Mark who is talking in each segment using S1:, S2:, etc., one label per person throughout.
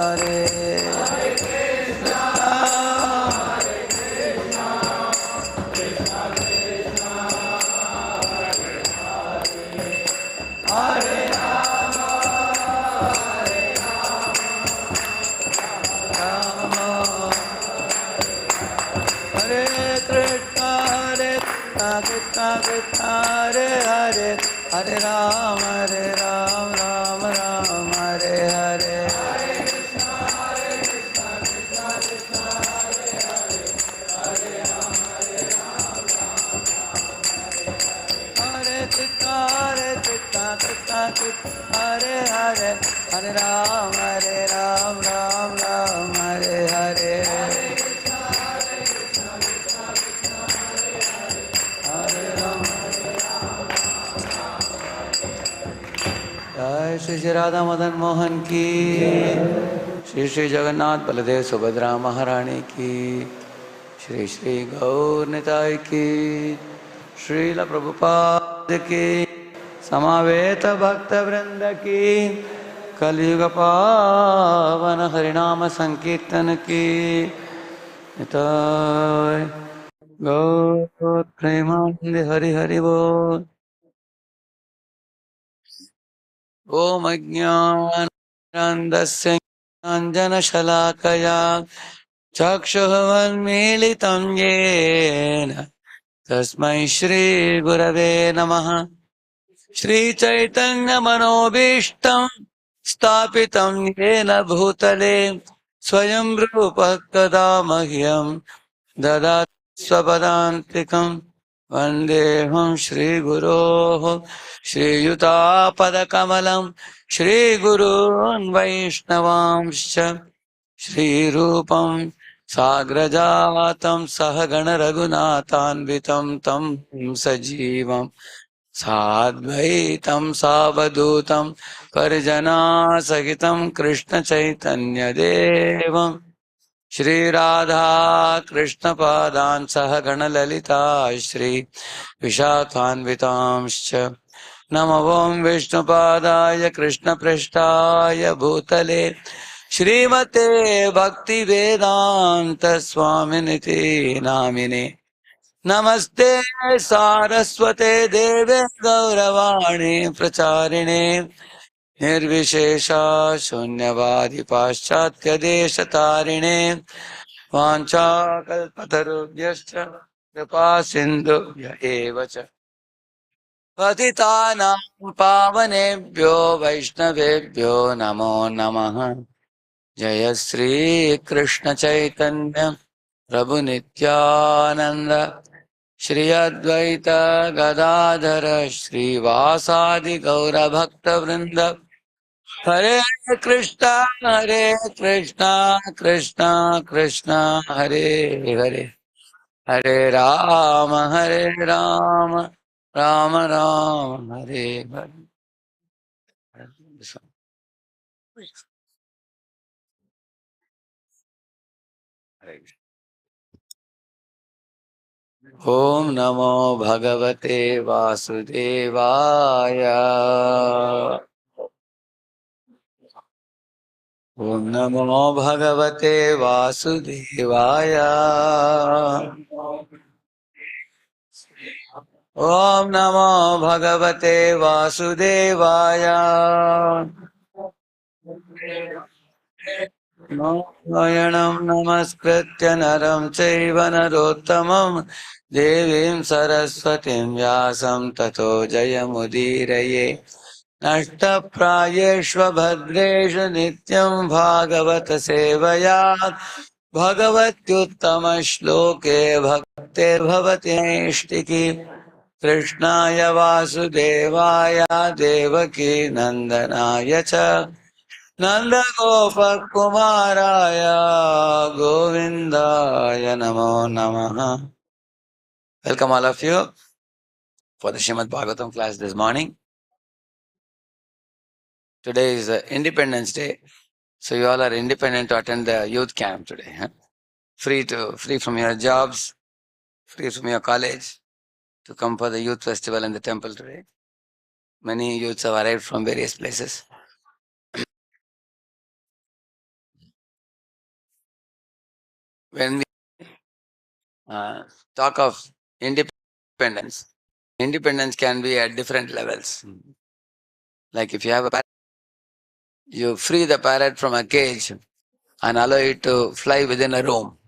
S1: Hare Ram, Ram Ram, Hare Hare. Hare Krishna, Krishna Krishna, Hare Hare, Hare Ram, Ram Ram, Hare Hare. जय श्री श्री राधा मदन मोहन की, श्री श्री जगन्नाथ बलदेव सुभद्रा महारानी की, श्री श्री गौर निताय की, श्रील प्रभुपाद की, समावेत भक्त वृंद की, कलयुग पावन हरिनाम संकीर्तन की, निताय गौर प्रेमानंद हरि हरि बोल। ओम अज्ञानानन्दस्य ज्ञानाञ्जनशलाकया चक्षुरुन्मीलितं येन तस्मै श्रीगुरवे नमः। श्रीचैतन्यमनोभीष्टं स्थापितं येन भूतले स्वयं रूपः कदा मह्यं ददाति स्वपदान्तिकम्। वन्देऽहं श्रीगुरोः श्रीयुतापदकमलं श्रीगुरून् वैष्णवांश्च श्रीरूपं साग्रजातं सहगण रघुनाथान्वितं तं सजीवं साद्वैतं सावधूतं परिजनासहितं कृष्णचैतन्यदेवं श्री राधा कृष्ण पादान् सहगण ललिता श्री विशाखान्वितांश्च नमो विष्णुपादाय कृष्णपृष्ठाय भूतले श्रीमते भक्तिवेदान्त स्वामिनिति नामिने। नमस्ते सारस्वते देवे गौरवाणी प्रचारिणे निर्विशेषा शून्यवादी पाश्चात्य देशतारिणे वाञ्छाकल्पतरुभ्यश्च कृपा सिन्धुभ्य एव च पतितानां पावनेभ्यो वैष्णवेभ्यो नमो नमः। जय श्री कृष्ण चैतन्य प्रभु नित्यानंद श्री अद्वैत गदाधर श्रीवासादि गौर भक्त वृंद। हरे कृष्णा कृष्णा कृष्णा हरे हरे, हरे राम राम राम हरे हरे। ओम नमो भगवते वासुदेवाय। ओम नमो भगवते वासुदेवाय। ओम नमो भगवते वासुदेवाय। नारायणं नमस्कृत्य नरं चैव नरोत्तमं देवीं सरस्वतीं व्यासं ततो जयमुदीरये। नष्टप्रायेष्व भद्रेषु नित्यं भागवत सेवया भगवत्युत्तमश्लोके भक्तिर्भवति नैष्टिकी। कृष्णाय वासुदेवाय देवकी नन्दनाय च नन्दगोपकुमाराय गोविन्दाय नमो नमः। Welcome all of you for the Srimad Bhagavatam class this morning. Today is Independence Day, so you all are independent to attend the youth camp today. Huh? Free from your jobs, free from your college, to come for the youth festival in the temple today. Many youths have arrived from various places. when we talk of independence, independence can be at different levels. Like if you have a parrot, you free the parrot from a cage and allow it to fly within a room,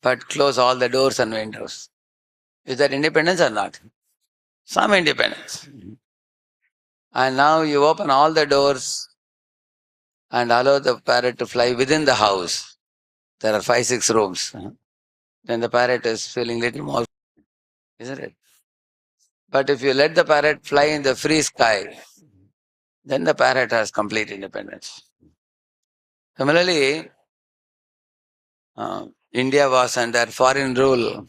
S1: but close all the doors and windows. Is that independence or not? Some independence. And now you open all the doors and allow the parrot to fly within the house. There are 5, 6 rooms. Then the parrot is feeling little more, isn't it? But if you let the parrot fly in the free sky, then the parrot has complete independence. Similarly, India was under foreign rule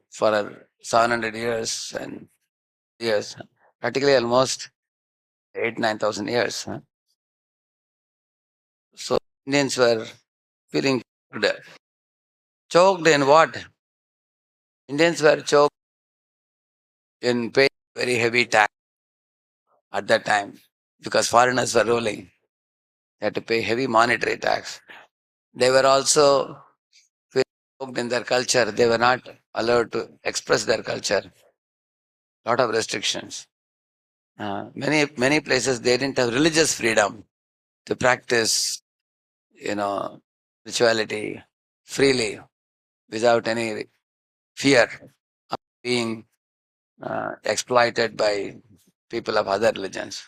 S1: for 700 years and years, practically almost 8, 9,000 years. So Indians were feeling choked. Choked in what? Indians were choked in paying very heavy tax at that time because foreigners were ruling. They had to pay heavy monetary tax. They were also choked in their culture. They were not allowed to express their culture. Lot of restrictions. Many places they didn't have religious freedom to practice, spirituality freely without any fear of being exploited by people of other religions.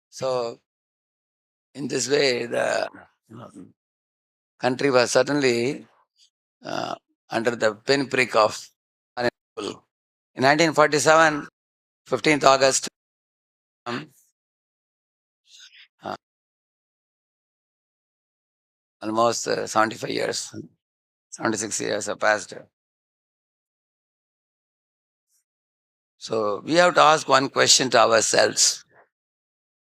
S1: So, in this way, the country was certainly uh, under the pinprick of foreign rule. In 1947, 15th August, uh, almost 75 years, 76 years have passed. So, we have to ask one question to ourselves.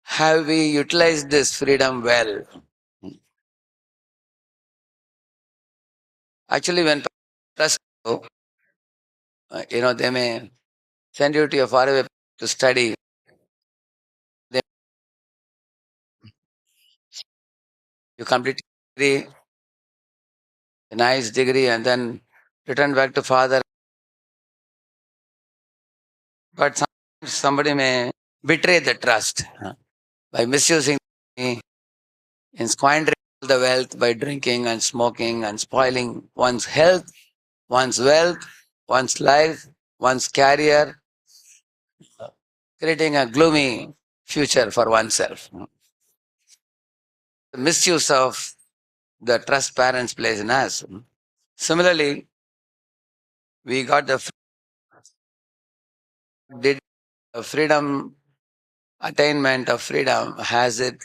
S1: Have we utilized this freedom well? Actually, when trust you, they may send you to a faraway to study. Then you complete degree, a nice degree, and then return back to father. But sometimes somebody may betray the trust by misusing me, in squandering all the wealth by drinking and smoking and spoiling one's health, one's wealth, one's life, one's career, creating a gloomy future for oneself. The misuse of the trust parents place in us. Similarly, we got the did freedom, attainment of freedom, has it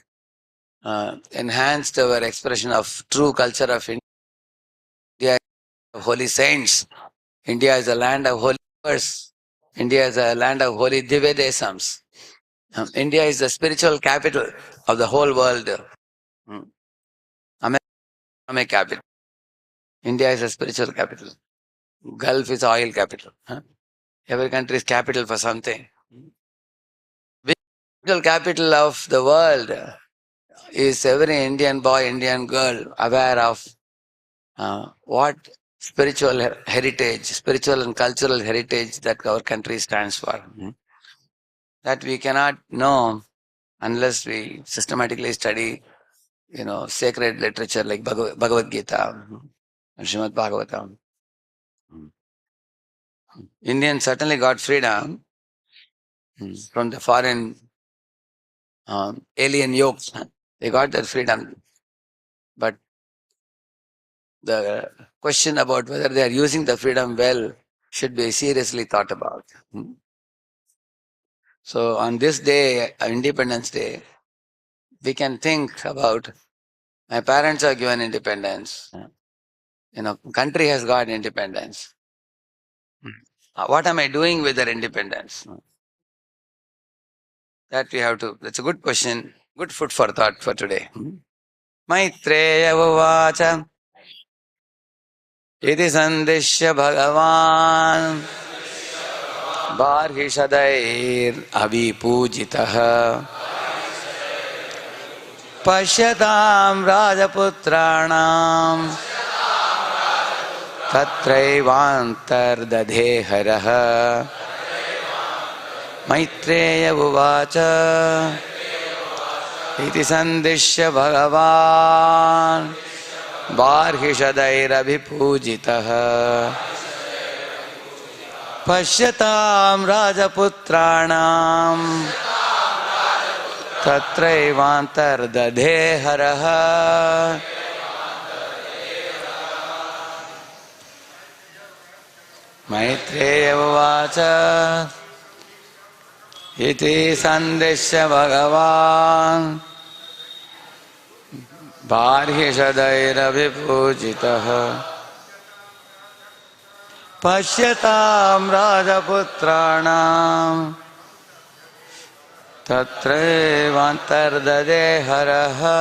S1: enhanced our expression of true culture of India, of holy saints. India is a land of holy rivers. India is a land of holy Divyadesams. India is the spiritual capital of the whole world. Hmm. Economic capital. India is a spiritual capital. Gulf is oil capital. Every country is capital for something. Spiritual capital of the world is every Indian boy, Indian girl aware of what spiritual heritage, spiritual and cultural heritage that our country stands for. That we cannot know unless we systematically study, sacred literature like Bhagavad Gita and Srimad Bhagavatam. Indians certainly got freedom from the foreign alien yokes. They got that freedom. But the question about whether they are using the freedom well should be seriously thought about. So on this day, Independence Day, we can think about my parents are given independence. Country has got independence. What am I doing with their independence? That we have to. That's a good question. Good food for thought for today. Maitreya Uvacha Iti Sandishya Bhagavan Barhishadair Avipujitaha Pashyatam Rajaputranam Tatraivantar Haraha Maitreya Uvacha Iti Sandishya Bhagavan Barhishadairabhipujitaha Pashyatam Rajaputranam Tatraivantar Haraha Maitreya Uvacha Iti Sandeshya Bhagavan Barhishadairabhipujitaha Pashyatam Rajaputranam Tatraivantar Haraha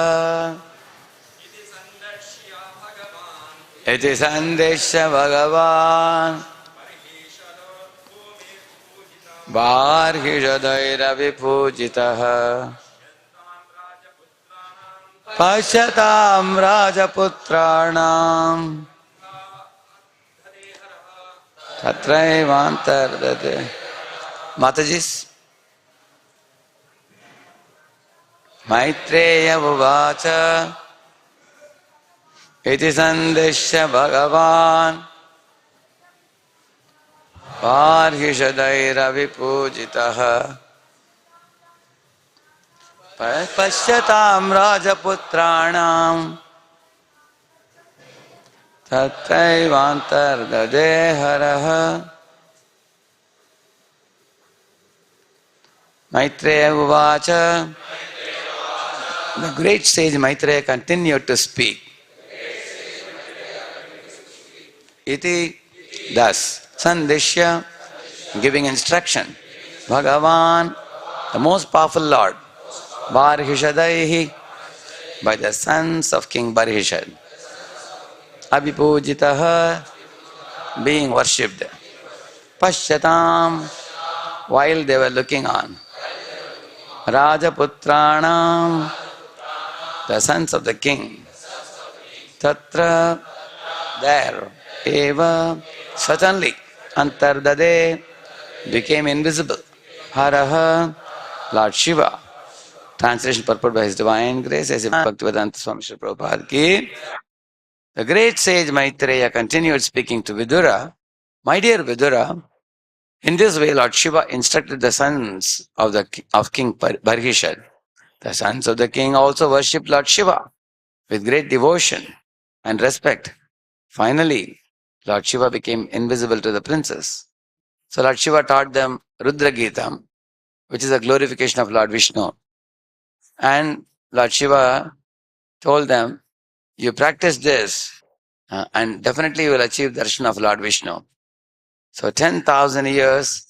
S1: Iti Sandeshya Bhagavan Barhishadairabhipujitaha Pashyatam Rajaputranam Tatraivantar Matajis Maitreya Uvacha Iti Sandeshya Bhagavan Barhishadairabhipujitaha Pashyatam Rajaputranam Tatraivantar Haraha Maitreya Uvacha. The great sage Maitreya continued to speak. Iti, thus, Sandeshya, giving instruction. Bhagavan, the most powerful Lord, Barhishadaihi, by the sons of King Barhishad. Abhipujitaha, being worshipped. Pashyatam, while they were looking on. Rajaputranam, the sons of the king. Tatra, there. Eva, certainly. Antardade, became invisible. Haraha, Lord Shiva. Translation purport by His Divine Grace, as Bhaktivedanta Swami Srila Prabhupada ki. The great sage Maitreya continued speaking to Vidura. My dear Vidura, in this way Lord Shiva instructed the sons of King Barhishad. The sons of the king also worshipped Lord Shiva with great devotion and respect. Finally, Lord Shiva became invisible to the princes. So Lord Shiva taught them Rudra Gita, which is a glorification of Lord Vishnu. And Lord Shiva told them, you practice this and definitely you will achieve darshan of Lord Vishnu. So 10,000 years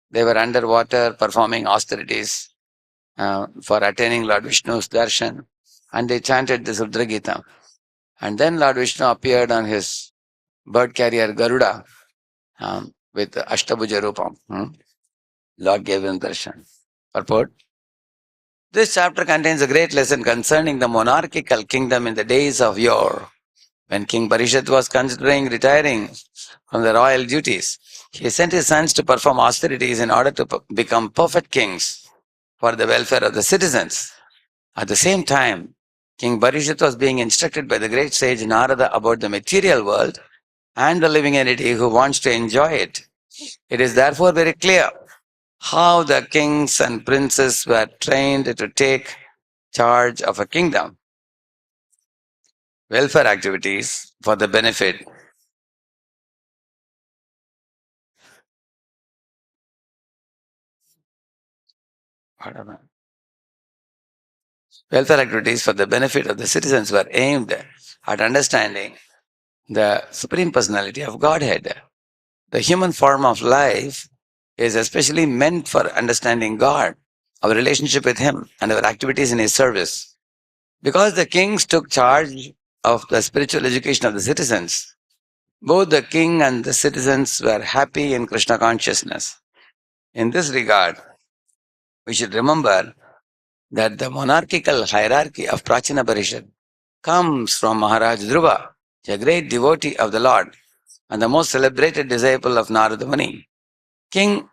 S1: they were underwater performing austerities for attaining Lord Vishnu's darshan, and they chanted this Rudra Gita. And then Lord Vishnu appeared on his bird carrier Garuda with Ashtabhuja Rupam. Lord gave him darshan. Purport. This chapter contains a great lesson concerning the monarchical kingdom in the days of yore. When King Parishad was considering retiring from the royal duties, he sent his sons to perform austerities in order to become perfect kings for the welfare of the citizens. At the same time, King Parishad was being instructed by the great sage Narada about the material world and the living entity who wants to enjoy it. It is therefore very clear how the kings and princes were trained to take charge of a kingdom. Welfare activities for the benefit Welfare activities for the benefit of the citizens were aimed at understanding the Supreme Personality of Godhead. The human form of life is especially meant for understanding God, our relationship with Him, and our activities in His service. Because the kings took charge of the spiritual education of the citizens, both the king and the citizens were happy in Krishna consciousness. In this regard, we should remember that the monarchical hierarchy of Prachina Parishad comes from Maharaj Dhruva, a great devotee of the Lord and the most celebrated disciple of Narada Muni. King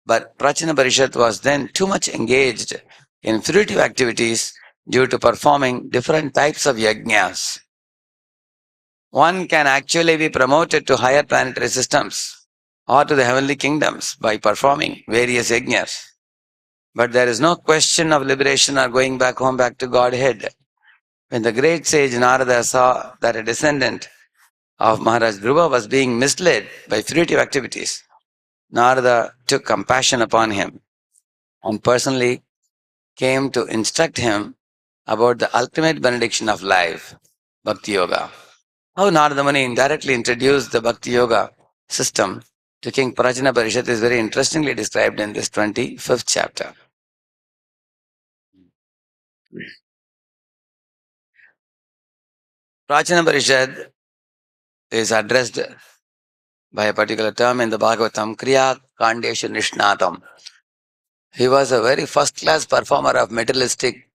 S1: But Prachina Parishad was then too much engaged in fruitive activities due to performing different types of yajnas. One can actually be promoted to higher planetary systems or to the heavenly kingdoms by performing various yajnas. But there is no question of liberation or going back home back to Godhead. When the great sage Narada saw that a descendant of Maharaj Dhruva was being misled by fruitive activities, Narada took compassion upon him and personally came to instruct him about the ultimate benediction of life, Bhakti Yoga. How Narada Muni indirectly introduced the Bhakti Yoga system to King Prachina Parishad is very interestingly described in this 25th chapter. Prachina Parishad is addressed by a particular term in the Bhagavatam, Kriya Kandeshu Nishnatam. He was a very first-class performer of materialistic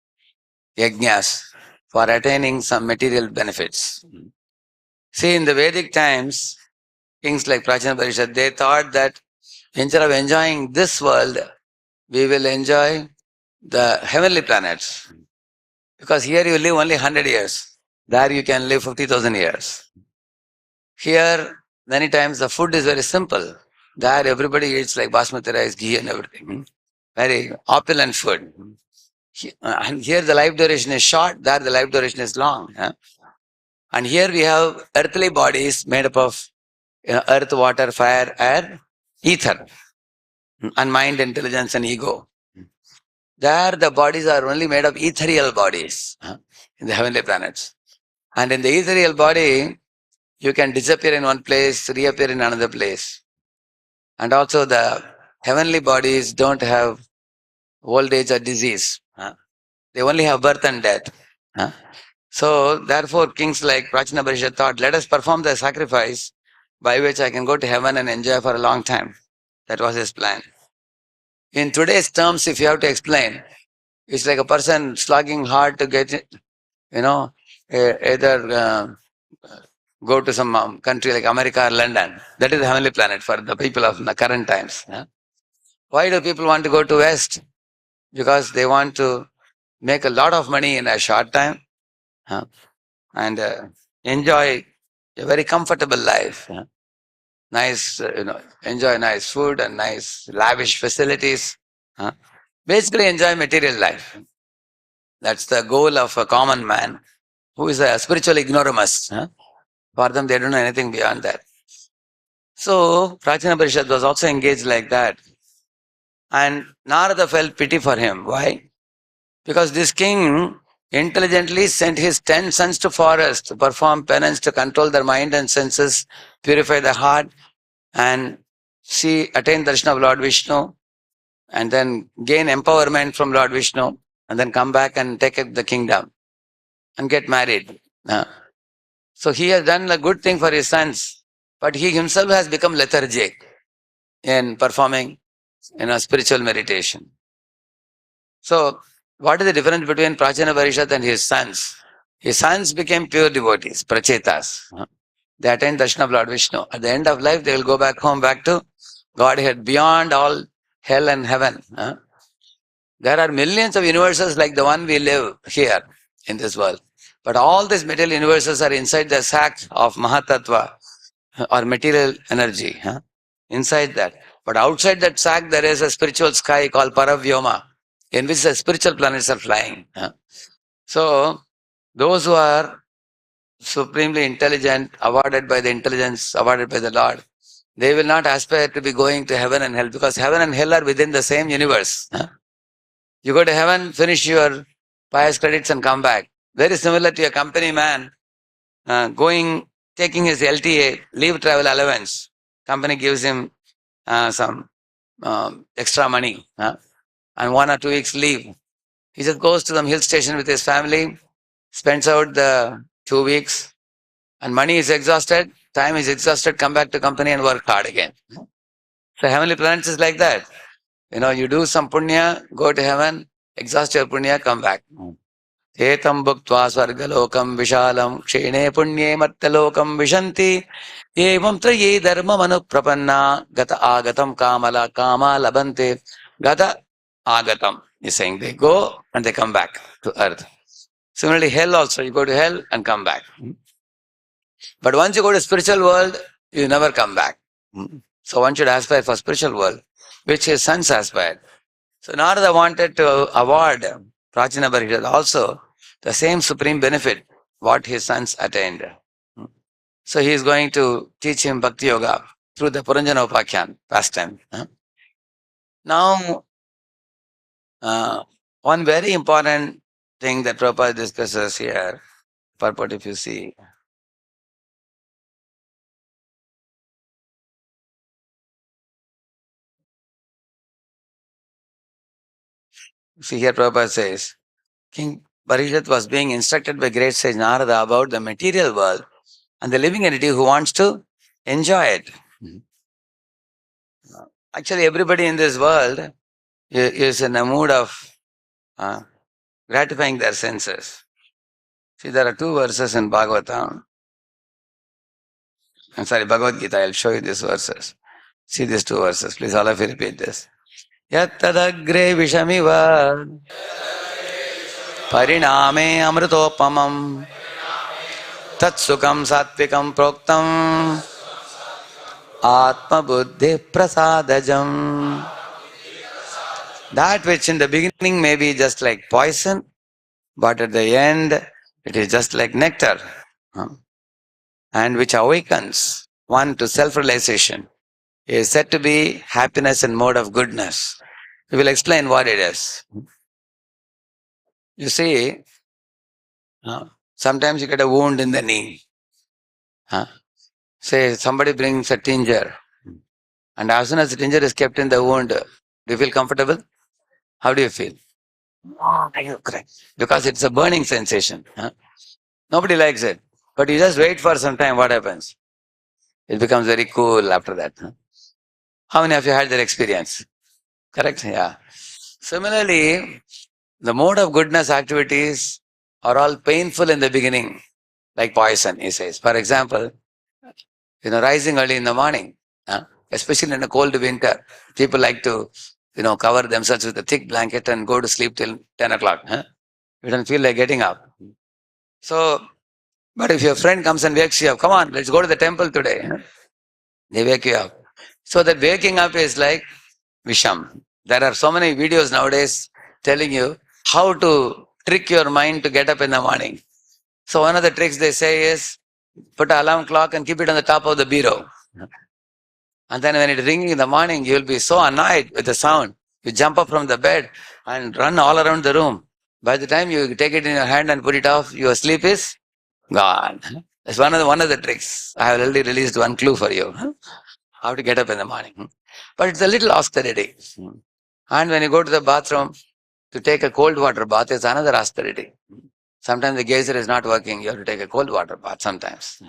S1: yajnas for attaining some material benefits. See, in the Vedic times, kings like Prachina Parishad, they thought that instead of enjoying this world, we will enjoy the heavenly planets. Because here you live only 100 years. There you can live 50,000 years. Here, many times the food is very simple. There everybody eats like basmati rice, ghee and everything. Very opulent food. And here the life duration is short, there the life duration is long. And here we have earthly bodies made up of earth, water, fire, air, ether, and mind, intelligence, and ego. There the bodies are only made of ethereal bodies in the heavenly planets. And in the ethereal body, you can disappear in one place, reappear in another place. And also the heavenly bodies don't have old age or disease. They only have birth and death. So therefore kings like Prachina Parishad thought, let us perform the sacrifice by which I can go to heaven and enjoy for a long time. That was his plan. In today's terms, if you have to explain, it's like a person slogging hard to get, either go to some country like America or London. That is the heavenly planet for the people of the current times. Why do people want to go to West? Because they want to make a lot of money in a short time and enjoy a very comfortable life. Nice, enjoy nice food and nice lavish facilities. Basically enjoy material life. That's the goal of a common man who is a spiritual ignoramus. For them, they don't know anything beyond that. So, Prachina Parishad was also engaged like that. And Narada felt pity for him. Why? Because this king intelligently sent his 10 sons to forest to perform penance, to control their mind and senses, purify the heart, and attain darshan of Lord Vishnu, and then gain empowerment from Lord Vishnu, and then come back and take up the kingdom and get married. So he has done a good thing for his sons, but he himself has become lethargic in performing spiritual meditation. So what is the difference between Prachina Parishad and his sons? His sons became pure devotees, prachetas. They attained darshan of Lord Vishnu. At the end of life, they will go back home, back to Godhead, beyond all hell and heaven. There are millions of universes like the one we live here in this world. But all these material universes are inside the sack of Mahatattva or material energy. Inside that. But outside that sack, there is a spiritual sky called Paravyoma, in which the spiritual planets are flying. So, those who are supremely intelligent, awarded by the intelligence, awarded by the Lord, they will not aspire to be going to heaven and hell, because heaven and hell are within the same universe. You go to heaven, finish your pious credits and come back. Very similar to a company man taking his LTA, leave travel allowance. Company gives him some extra money and 1 or 2 weeks leave. He just goes to some hill station with his family, spends out the 2 weeks, and money is exhausted, time is exhausted, come back to company and work hard again. So heavenly planets is like that. You do some punya, go to heaven, Exhaust your punya, come back. Etam bhuktva svargalokam vishalam kshene punye mattalokam vishanti evam traye dharma manu prapanna gata agatam kamala kama labante gata agatam. He's saying they go and they come back to earth. Similarly, hell also, you go to hell and come back. But once you go to spiritual world, you never come back. So one should aspire for spiritual world, which his sons aspired. So Narada wanted to award Prajna Barishad also the same supreme benefit what his sons attained. So he is going to teach him Bhakti Yoga through the Puranjana Upakhyan pastime. Now, one very important thing that Prabhupada discusses here, purport if you see. See here Prabhupada says, King Parikshit was being instructed by great sage Narada about the material world and the living entity who wants to enjoy it. Actually, everybody in this world is in a mood of gratifying their senses. See, there are two verses in Bhagavatam. I'm sorry, Bhagavad Gita. I'll show you these verses. See these two verses. Please, all of you repeat this. Yattadagre vishamiva pariname amritopamam tatsukam satvikam proktam atma buddhi prasadajam. That which in the beginning may be just like poison, but at the end it is just like nectar, and which awakens one to self-realization is said to be happiness and mode of goodness. We will explain what it is. You see, sometimes you get a wound in the knee. Say somebody brings a tincture, and as soon as the tincture is kept in the wound, do you feel comfortable? How do you feel? Because it's a burning sensation. Nobody likes it. But you just wait for some time, what happens? It becomes very cool after that. How many of you had that experience? Correct? Yeah. Similarly, the mode of goodness activities are all painful in the beginning, like poison, he says. For example, rising early in the morning, especially in a cold winter, people like to, cover themselves with a thick blanket and go to sleep till 10 o'clock. You don't feel like getting up. So, but if your friend comes and wakes you up, come on, let's go to the temple today. They wake you up. So that waking up is like Visham. There are so many videos nowadays telling you how to trick your mind to get up in the morning. So one of the tricks they say is put an alarm clock and keep it on the top of the bureau. And then when it's ringing in the morning, you'll be so annoyed with the sound. You jump up from the bed and run all around the room. By the time you take it in your hand and put it off, your sleep is gone. That's one of the tricks. I have already released one clue for you. How to get up in the morning. But it's a little austerity. And when you go to the bathroom to take a cold water bath, it's another austerity. Sometimes the geyser is not working. You have to take a cold water bath sometimes.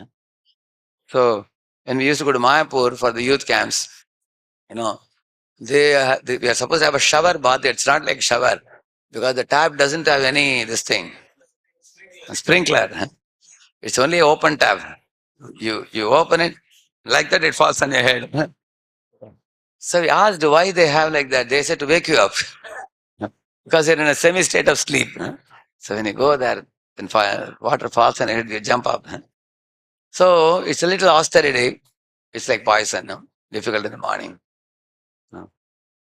S1: So when we used to go to Mayapur for the youth camps, we are supposed to have a shower bath. It's not like shower because the tap doesn't have any a sprinkler. It's only an open tap. You open it, like that it falls on your head. So we asked why they have like that. They said to wake you up because you're in a semi-state of sleep. So when you go there, when water falls on your head, you jump up. So it's a little austerity. It's like poison, difficult in the morning.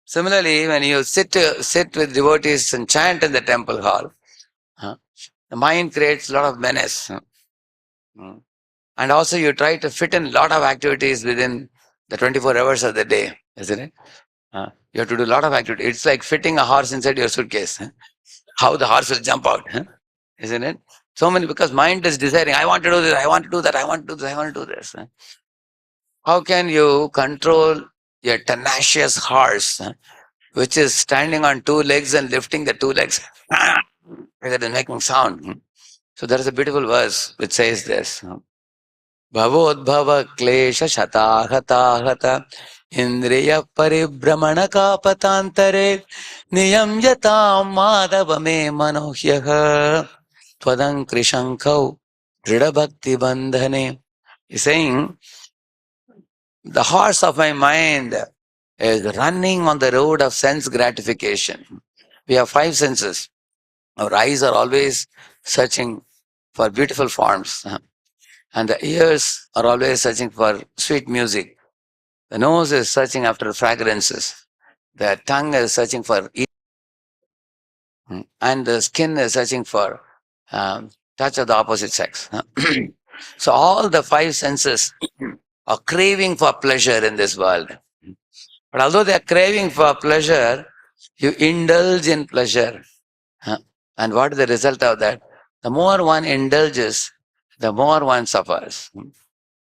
S1: Similarly, when you sit with devotees and chant in the temple hall, the mind creates a lot of menace. And also you try to fit in a lot of activities within the 24 hours of the day, isn't it? You have to do a lot of activity. It's like fitting a horse inside your suitcase. How the horse will jump out, isn't it? So many, because mind is desiring, I want to do this, I want to do that, I want to do this, I want to do this. How can you control your tenacious horse, which is standing on two legs and lifting the two legs, rather than making sound? So there is a beautiful verse which says this. Bhavodbhava klesha shatahata Indriya paribramana kapatantare niyam yatam madhavame manohyaha twadam krishankau drida bhakti bandhane. He's saying, the horse of my mind is running on the road of sense gratification. We have five senses. Our eyes are always searching for beautiful forms, and the ears are always searching for sweet music. The nose is searching after fragrances. The tongue is searching for and the skin is searching for touch of the opposite sex. So all the five senses are craving for pleasure in this world. But although they are craving for pleasure, you indulge in pleasure. And what is the result of that? The more one indulges, the more one suffers.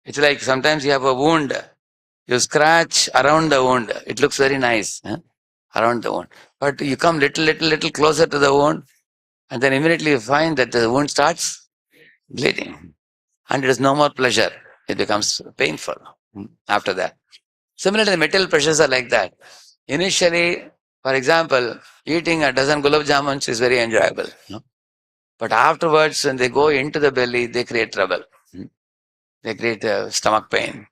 S1: It's like sometimes you have a wound, you scratch around the wound, it looks very nice around the wound. But you come little closer to the wound, and then immediately you find that the wound starts bleeding. And it is no more pleasure. It becomes painful after that. Similarly, the material pleasures are like that. Initially, for example, eating a dozen gulab jamuns is very enjoyable. But afterwards, when they go into the belly, they create trouble. They create stomach pain.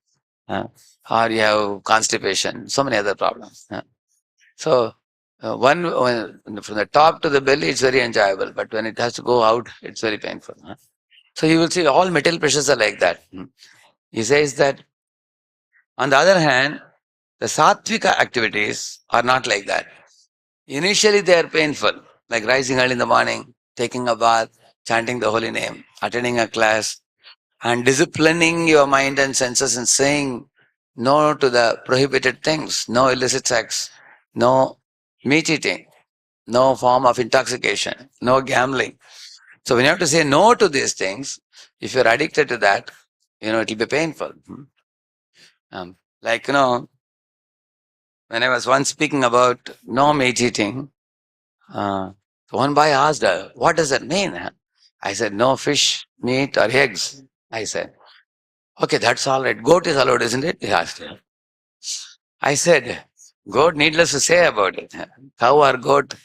S1: Or you have constipation, so many other problems. So, from the top to the belly, it's very enjoyable. But when it has to go out, it's very painful. So you will see all material pleasures are like that. He says that, on the other hand, the sattvika activities are not like that. Initially, they are painful, like rising early in the morning, taking a bath, chanting the holy name, attending a class, and disciplining your mind and senses and saying no to the prohibited things, no illicit sex, no meat eating, no form of intoxication, no gambling. So when you have to say no to these things, if you're addicted to that, it will be painful. Like, when I was once speaking about no meat eating, one boy asked, what does that mean? I said, no fish, meat, or eggs. I said, okay, that's all right. Goat is allowed, isn't it? He asked. I said, goat, needless to say about it. Cow or goat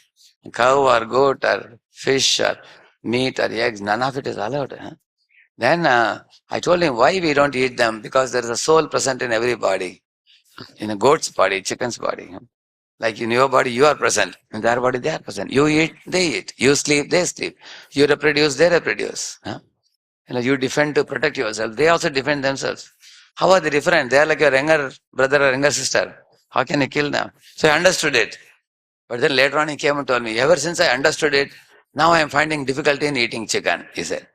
S1: or fish or meat or eggs, none of it is allowed. Then I told him why we don't eat them, because there is a soul present in every body. In a goat's body, chicken's body. Like in your body, you are present. In their body, they are present. You eat, they eat. You sleep, they sleep. You reproduce, they reproduce. You defend to protect yourself. They also defend themselves. How are they different? They are like your younger brother or younger sister. How can you kill them? So I understood it. But then later on he came and told me, ever since I understood it, now I am finding difficulty in eating chicken, he said.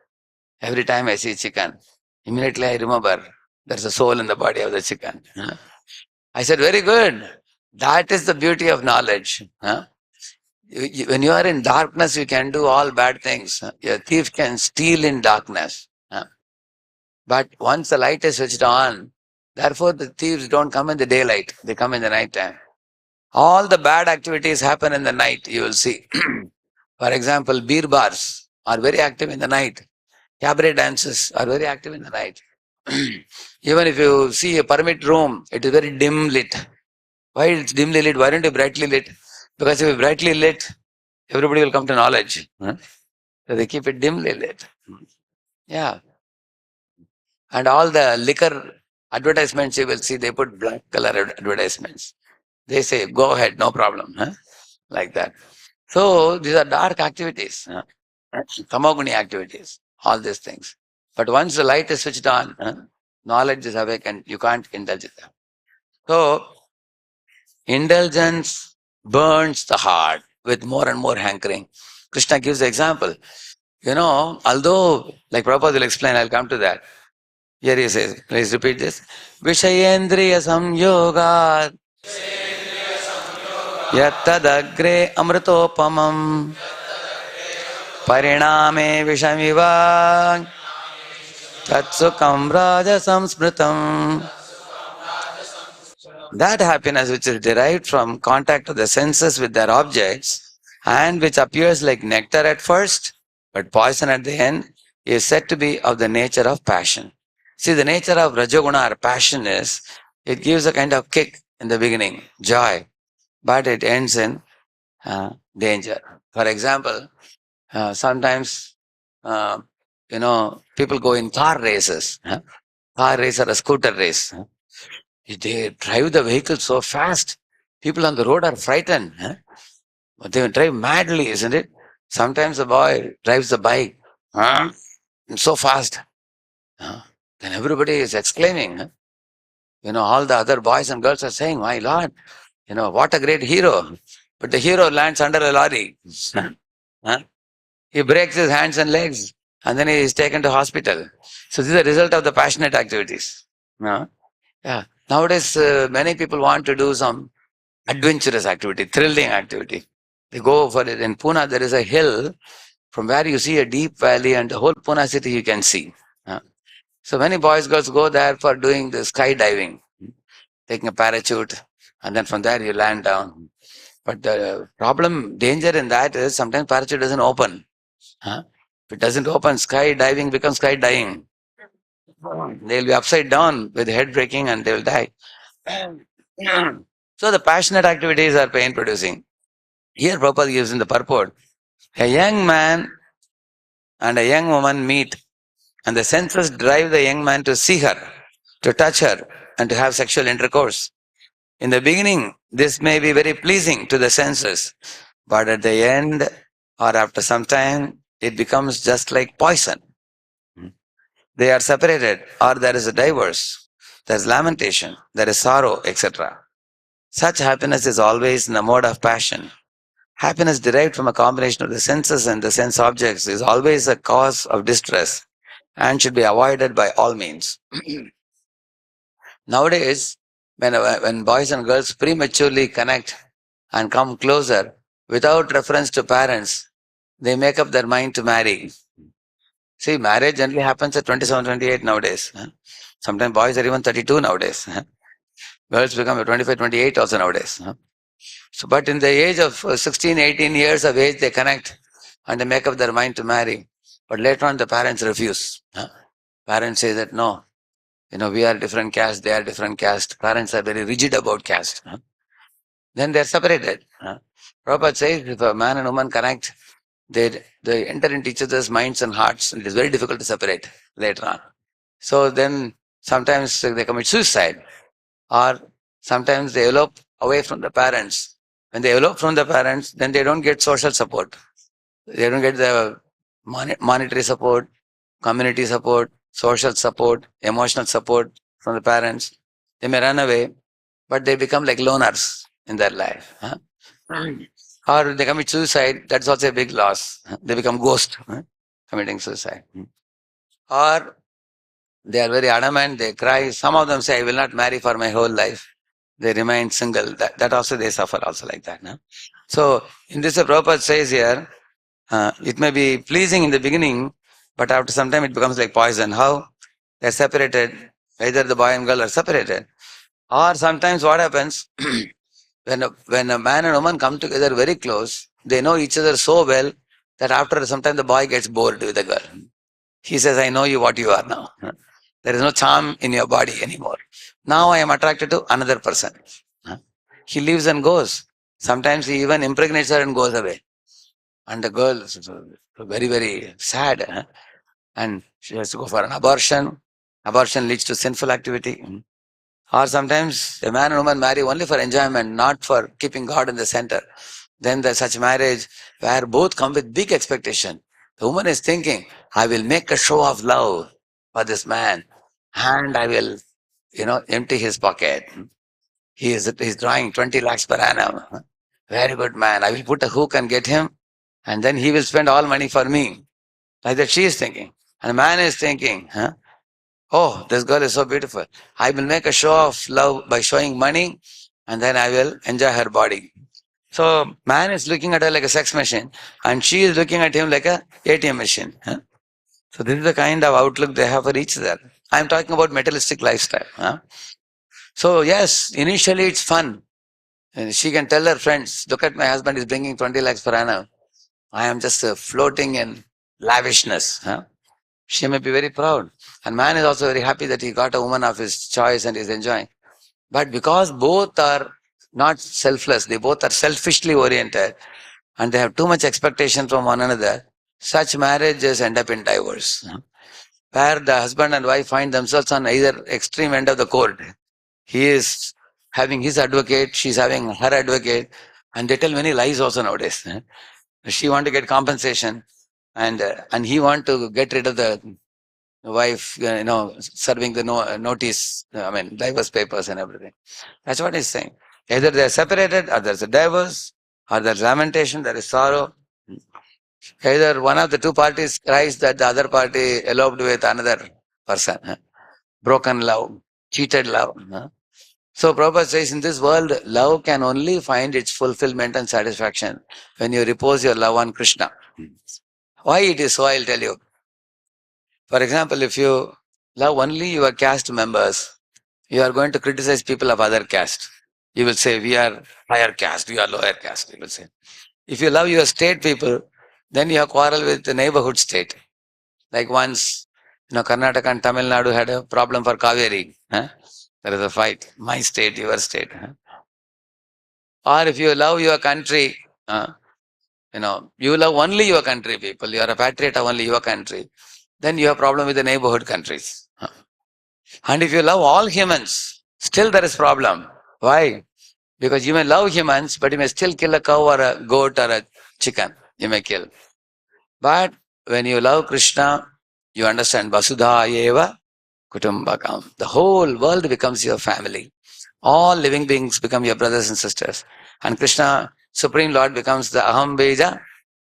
S1: Every time I see chicken, immediately I remember there's a soul in the body of the chicken. I said, very good. That is the beauty of knowledge. When you are in darkness, you can do all bad things. A thief can steal in darkness. But once the light is switched on, therefore the thieves don't come in the daylight. They come in the night time. All the bad activities happen in the night, you will see. For example, beer bars are very active in the night. Cabaret dances are very active in the night. Even if you see a permit room, it is very dim lit. Why it's dimly lit? Why don't you brightly lit? Because if it's brightly lit, everybody will come to knowledge. So they keep it dimly lit. Yeah. And all the liquor advertisements you will see, they put black color advertisements. They say, go ahead, no problem. Like that. So these are dark activities. Tamoguni activities. All these things. But once the light is switched on, knowledge is awakened. You can't indulge in them. So indulgence burns the heart with more and more hankering. Krishna gives the example. Although, like Prabhupada will explain, I'll come to that. Here he says, please repeat this. Vishayendriya samyogat yattadagre amritopamam pariname vishamiva tatsukam raja samsmritam. That happiness which is derived from contact of the senses with their objects and which appears like nectar at first, but poison at the end, is said to be of the nature of passion. See, the nature of Rajoguna or passion is, it gives a kind of kick. in the beginning, joy, but it ends in danger. For example, sometimes, uh, people go in car races, car race or a scooter race. They drive the vehicle so fast, people on the road are frightened. But they drive madly, isn't it? Sometimes the boy drives the bike so fast. Uh, then everybody is exclaiming. All the other boys and girls are saying, my Lord, what a great hero. But the hero lands under a lorry. Huh? He breaks his hands and legs and then he is taken to hospital. So this is the result of the passionate activities. Yeah. Nowadays, many people want to do some adventurous activity, thrilling activity. They go for it. In Pune, there is a hill from where you see a deep valley and the whole Pune city you can see. So many boys, girls go there for doing the skydiving, taking a parachute, and then from there you land down. But the problem, danger in that is sometimes parachute doesn't open. If it doesn't open, skydiving becomes skydiving. They'll be upside down with head breaking and they'll die. So the passionate activities are pain producing. Here Prabhupada gives in the purport, a young man and a young woman meet and the senses drive the young man to see her, to touch her and to have sexual intercourse. In the beginning, this may be very pleasing to the senses, but at the end or after some time, it becomes just like poison. They are separated or there is a divorce, there is lamentation, there is sorrow, etc. Such happiness is always in a mode of passion. Happiness derived from a combination of the senses and the sense objects is always a cause of distress and should be avoided by all means. Nowadays, when boys and girls prematurely connect and come closer without reference to parents, they make up their mind to marry. See, marriage generally happens at 27, 28 nowadays. Sometimes boys are even 32 nowadays. Girls become 25, 28 also nowadays. So, but in the age of 16, 18 years of age, they connect and they make up their mind to marry. But later on, the parents refuse. Parents say that no, we are different caste, they are different caste. Parents are very rigid about caste. Then they are separated. Prabhupada says if a man and woman connect, they enter into each other's minds and hearts. And it is very difficult to separate later on. So then sometimes they commit suicide or sometimes they elope away from the parents. When they elope from the parents, then they don't get social support. They don't get the monetary support, community support, social support, emotional support from the parents. They may run away, but they become like loners in their life. Or they commit suicide, that's also a big loss. They become ghosts, committing suicide. Or they are very adamant, they cry. Some of them say, I will not marry for my whole life. They remain single. That also they suffer also like that. So in this, Prabhupada says here, it may be pleasing in the beginning, but after some time it becomes like poison. How? They're separated. Either the boy and girl are separated. Or sometimes what happens, when a man and woman come together very close, they know each other so well that after some time the boy gets bored with the girl. He says, I know you what you are now. There is no charm in your body anymore. Now I am attracted to another person. He leaves and goes. Sometimes he even impregnates her and goes away. And the girl is very, very sad. And she has to go for an abortion. Abortion leads to sinful activity. Or sometimes a man and woman marry only for enjoyment, not for keeping God in the center. Then there's such marriage where both come with big expectation. The woman is thinking, I will make a show of love for this man and I will, empty his pocket. He's drawing 20 lakhs per annum. Very good man. I will put a hook and get him and then he will spend all money for me. Like that she is thinking. And the man is thinking, oh, this girl is so beautiful. I will make a show of love by showing money and then I will enjoy her body. So man is looking at her like a sex machine and she is looking at him like a ATM machine. So this is the kind of outlook they have for each other. I am talking about materialistic lifestyle. So yes, initially it's fun. And she can tell her friends, look at my husband is bringing 20 lakhs per annum. I am just floating in lavishness. She may be very proud. And man is also very happy that he got a woman of his choice and is enjoying. But because both are not selfless, they both are selfishly oriented, and they have too much expectation from one another, such marriages end up in divorce, where the husband and wife find themselves on either extreme end of the court. He is having his advocate, she's having her advocate, and they tell many lies also nowadays. She want to get compensation, and he want to get rid of the wife, serving the notice, divorce papers and everything. That's what he's saying. Either they're separated, or there's a divorce, or there's lamentation, there is sorrow. Either one of the two parties cries that the other party eloped with another person. Broken love, cheated love. So Prabhupada says, in this world, love can only find its fulfillment and satisfaction when you repose your love on Krishna. Why it is so, I'll tell you. For example, if you love only your caste members, you are going to criticize people of other caste. You will say, we are higher caste, we are lower caste, you will say. If you love your state people, then you have quarrel with the neighborhood state. Like once, Karnataka and Tamil Nadu had a problem for Kaveri. There is a fight. My state, your state. Or if you love your country, you love only your country people, you are a patriot of only your country, then you have problem with the neighborhood countries. And if you love all humans, still there is problem. Why? Because you may love humans, but you may still kill a cow or a goat or a chicken. You may kill. But when you love Krishna, you understand Vasudha eva kutumbakam. The whole world becomes your family. All living beings become your brothers and sisters. And Krishna, Supreme Lord, becomes the Aham Beja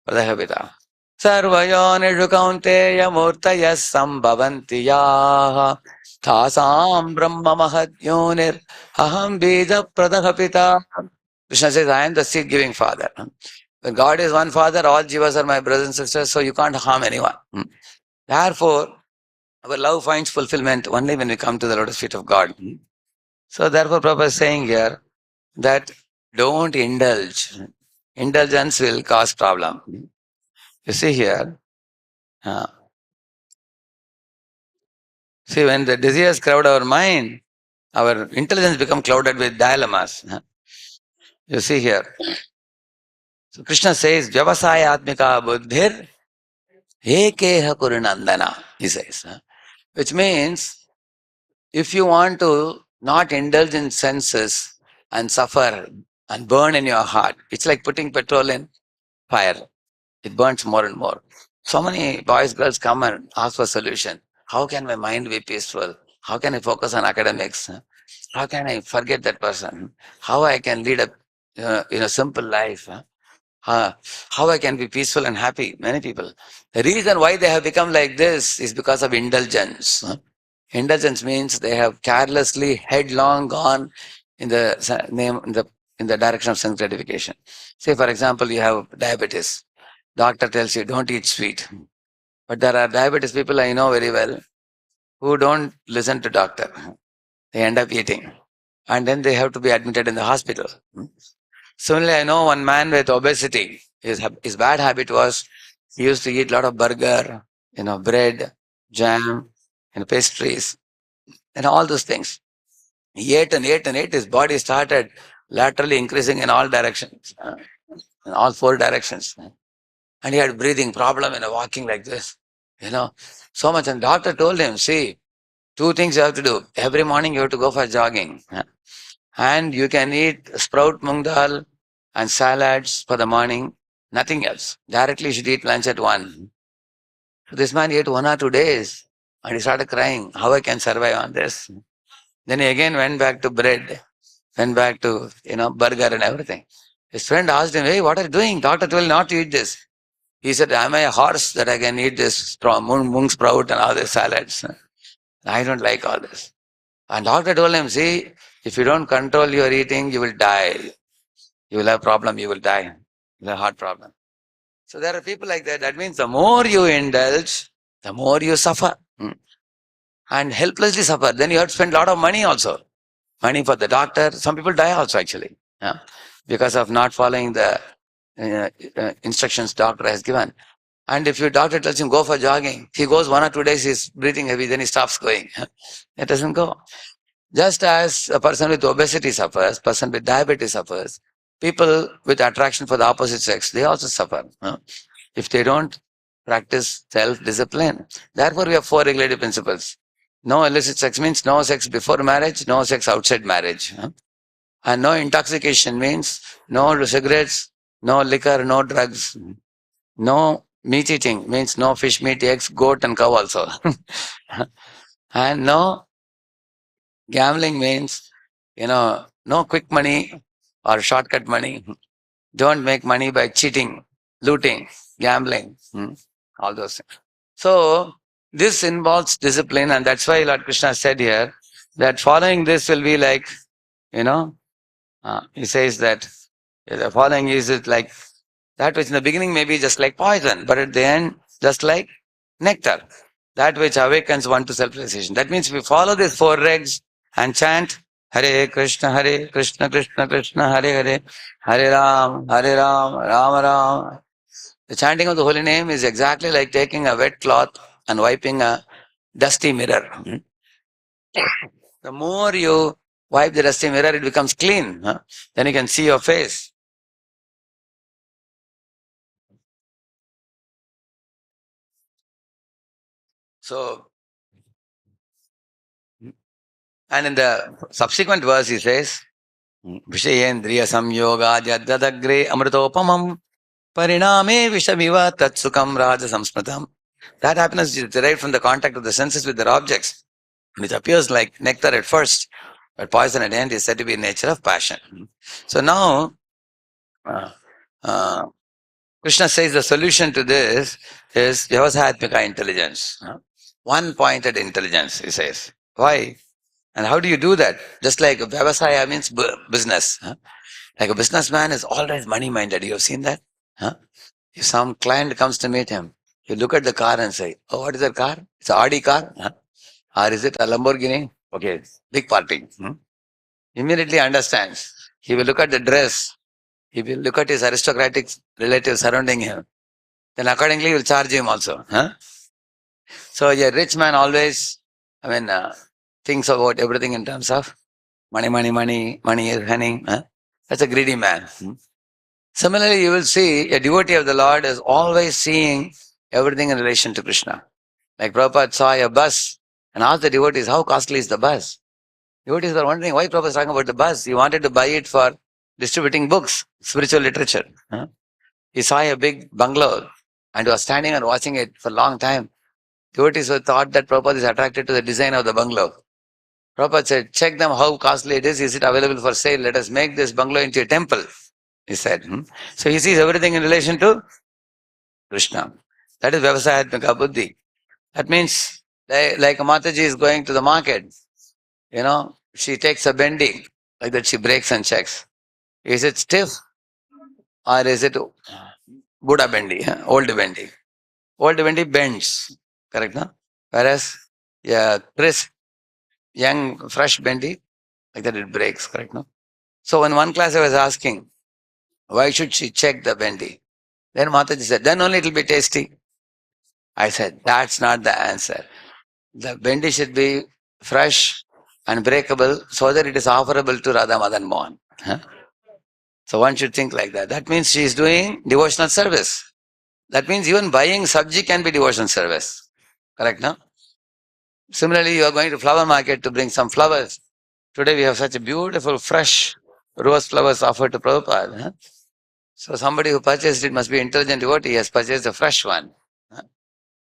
S1: Pradahapita. Sarvayonishu kaunteya murtaya sambhavanti yaha thasam brahma mahadyonir aham bija pradahapita. Krishna says, I am the seed giving father. When God is one father, all jivas are my brothers and sisters, so you can't harm anyone. Therefore, our love finds fulfillment only when we come to the lotus feet of God. So therefore, Prabhupada is saying here that don't indulge. Indulgence will cause problem. You see here, see when the desires crowd our mind, our intelligence become clouded with dilemmas. You see here. So Krishna says, Vyavasaya Atmika Buddhir Ekeha Kurunandana, he says. Which means, if you want to not indulge in senses and suffer and burn in your heart, it's like putting petrol in fire. It burns more and more. So many boys, girls come and ask for solution. How can my mind be peaceful? How can I focus on academics? How can I forget that person? How I can lead a simple life? How I can be peaceful and happy? Many people. The reason why they have become like this is because of indulgence. Indulgence means they have carelessly, headlong gone in the direction of sense gratification. Say, for example, you have diabetes. Doctor tells you don't eat sweet. But there are diabetes people I know very well who don't listen to doctor. They end up eating. And then they have to be admitted in the hospital. Similarly, I know one man with obesity. His bad habit was he used to eat a lot of burger, bread, jam, and pastries, and all those things. He ate and ate and ate. His body started laterally increasing in all directions, in all four directions. And he had breathing problem, walking like this, so much. And doctor told him, see, two things you have to do. Every morning you have to go for jogging. And you can eat sprout mung dal and salads for the morning, nothing else. Directly you should eat lunch at 1. So this man ate 1 or 2 days and he started crying, how I can survive on this? Then he again went back to bread, went back to, burger and everything. His friend asked him, hey, what are you doing? Doctor told you not to eat this. He said, am I a horse that I can eat this mung sprout and all these salads? I don't like all this. And doctor told him, see, if you don't control your eating, you will die. You will have problem, you will die. You will have heart problem. So there are people like that. That means the more you indulge, the more you suffer. And helplessly suffer. Then you have to spend a lot of money also. Money for the doctor. Some people die also actually. Because of not following the instructions doctor has given. And if your doctor tells him go for jogging, he goes 1 or 2 days, he's breathing heavy, then he stops going. It doesn't go. Just as a person with obesity suffers, person with diabetes suffers, people with attraction for the opposite sex, they also suffer. If they don't practice self-discipline. Therefore, we have four regulative principles. No illicit sex means no sex before marriage, no sex outside marriage. And no intoxication means no cigarettes, no liquor, no drugs. No meat eating means no fish, meat, eggs, goat and cow also. And no gambling means, no quick money or shortcut money. Don't make money by cheating, looting, gambling, all those things. So this involves discipline, and that's why Lord Krishna said here that following this will be like, you know, he says that the following is it like that which in the beginning may be just like poison, but at the end, just like nectar. That which awakens one to self-realization. That means we follow these four regs and chant Hare Krishna, Krishna Krishna, Hare Hare, Hare Ram, Ram Ram. The chanting of the holy name is exactly like taking a wet cloth and wiping a dusty mirror. The more you wipe the dusty mirror, it becomes clean. Then you can see your face. So, and in the subsequent verse, he says, Vishayendriya samyoga jadadagre amritopamam pariname vishamiva tatsukam raja samsmritam. That happiness is derived from the contact of the senses with their objects, which appears like nectar at first, but poison at the end is said to be in nature of passion. So now, uh, uh, Krishna says the solution to this is Vyavasayatmika intelligence. One-pointed intelligence, he says. Why? And how do you do that? Just like Vyavasaya means business. Like a businessman is always money-minded. You have seen that? If some client comes to meet him, you look at the car and say, oh, what is that car? It's an Audi car? Or is it a Lamborghini? Okay, big party. Immediately understands. He will look at the dress. He will look at his aristocratic relatives surrounding him. Then accordingly, he will charge him also. So a rich man always, thinks about everything in terms of money, money is earning. That's a greedy man. Similarly, you will see a devotee of the Lord is always seeing everything in relation to Krishna. Like Prabhupada saw a bus and asked the devotees, how costly is the bus? Devotees were wondering why Prabhupada is talking about the bus. He wanted to buy it for distributing books, spiritual literature. He saw a big bungalow and was standing and watching it for a long time. Devotees were thought that Prabhupada is attracted to the design of the bungalow. Prabhupada said, check them how costly it is it available for sale? Let us make this bungalow into a temple, he said. So he sees everything in relation to Krishna. That is Vyavasayatmika Buddhi. That means, like a Mataji is going to the market, she takes a bending, like that she breaks and checks. Is it stiff or is it Buddha bendi, old bendi? Old bendi bends, correct, no? Whereas, crisp, young, fresh bendi, like that it breaks, correct, no? So in one class I was asking, why should she check the bendi? Then Mataji said, then only it will be tasty. I said, that's not the answer. The bendi should be fresh and breakable so that it is offerable to Radha Madan Mohan. So one should think like that. That means she is doing devotional service. That means even buying sabji can be devotional service. Correct, no? Similarly, you are going to flower market to bring some flowers. Today we have such a beautiful, fresh rose flowers offered to Prabhupada. So somebody who purchased it must be intelligent devotee. He has purchased a fresh one.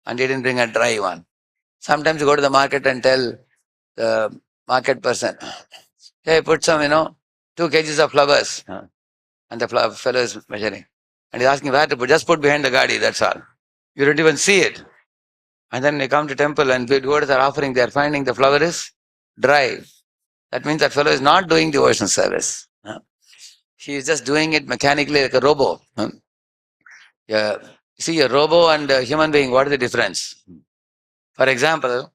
S1: And he didn't bring a dry one. Sometimes you go to the market and tell the market person, hey, put some, 2 kgs of flowers. And the fellow is measuring. And he's asking where to put. Just put behind the gadi, that's all. You don't even see it. And then they come to temple and devotees are offering, they are finding the flower is dry. That means that fellow is not doing devotional service. He is just doing it mechanically like a robo. Yeah. See, a robo and a human being, what is the difference? For example,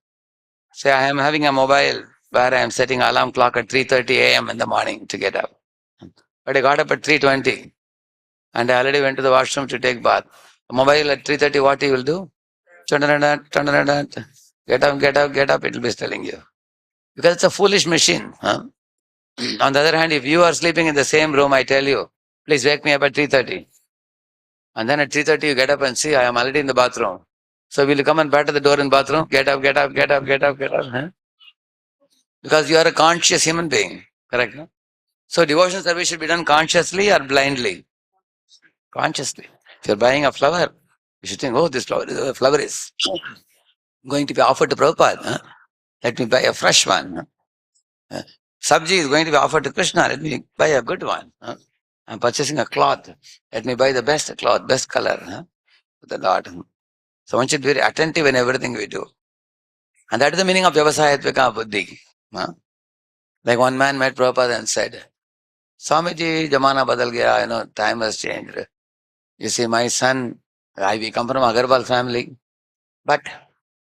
S1: say I am having a mobile where I am setting alarm clock at 3:30 a.m. in the morning to get up. But I got up at 3:20 and I already went to the washroom to take bath. A mobile at 3:30, what he will do? Get up, it will be telling you. because it's a foolish machine. On the other hand, if you are sleeping in the same room, I tell you, please wake me up at 3:30. And then at 3:30, you get up and see, I am already in the bathroom. So will you come and batter the door in the bathroom? Get up, get up, get up, get up, get up. Because you are a conscious human being. Correct? No? So devotion service should be done consciously or blindly? Consciously. If you're buying a flower, you should think, oh, this flower is going to be offered to Prabhupada. Let me buy a fresh one. Sabji is going to be offered to Krishna. Let me buy a good one. I'm purchasing a cloth. Let me buy the best cloth, best color for the Lord. So one should be very attentive in everything we do. And that is the meaning of Vyavasayatmika Buddhi. Like one man met Prabhupada and said, Swamiji, Jamana badal gaya, time has changed. You see, my son, we come from Agarwal family, but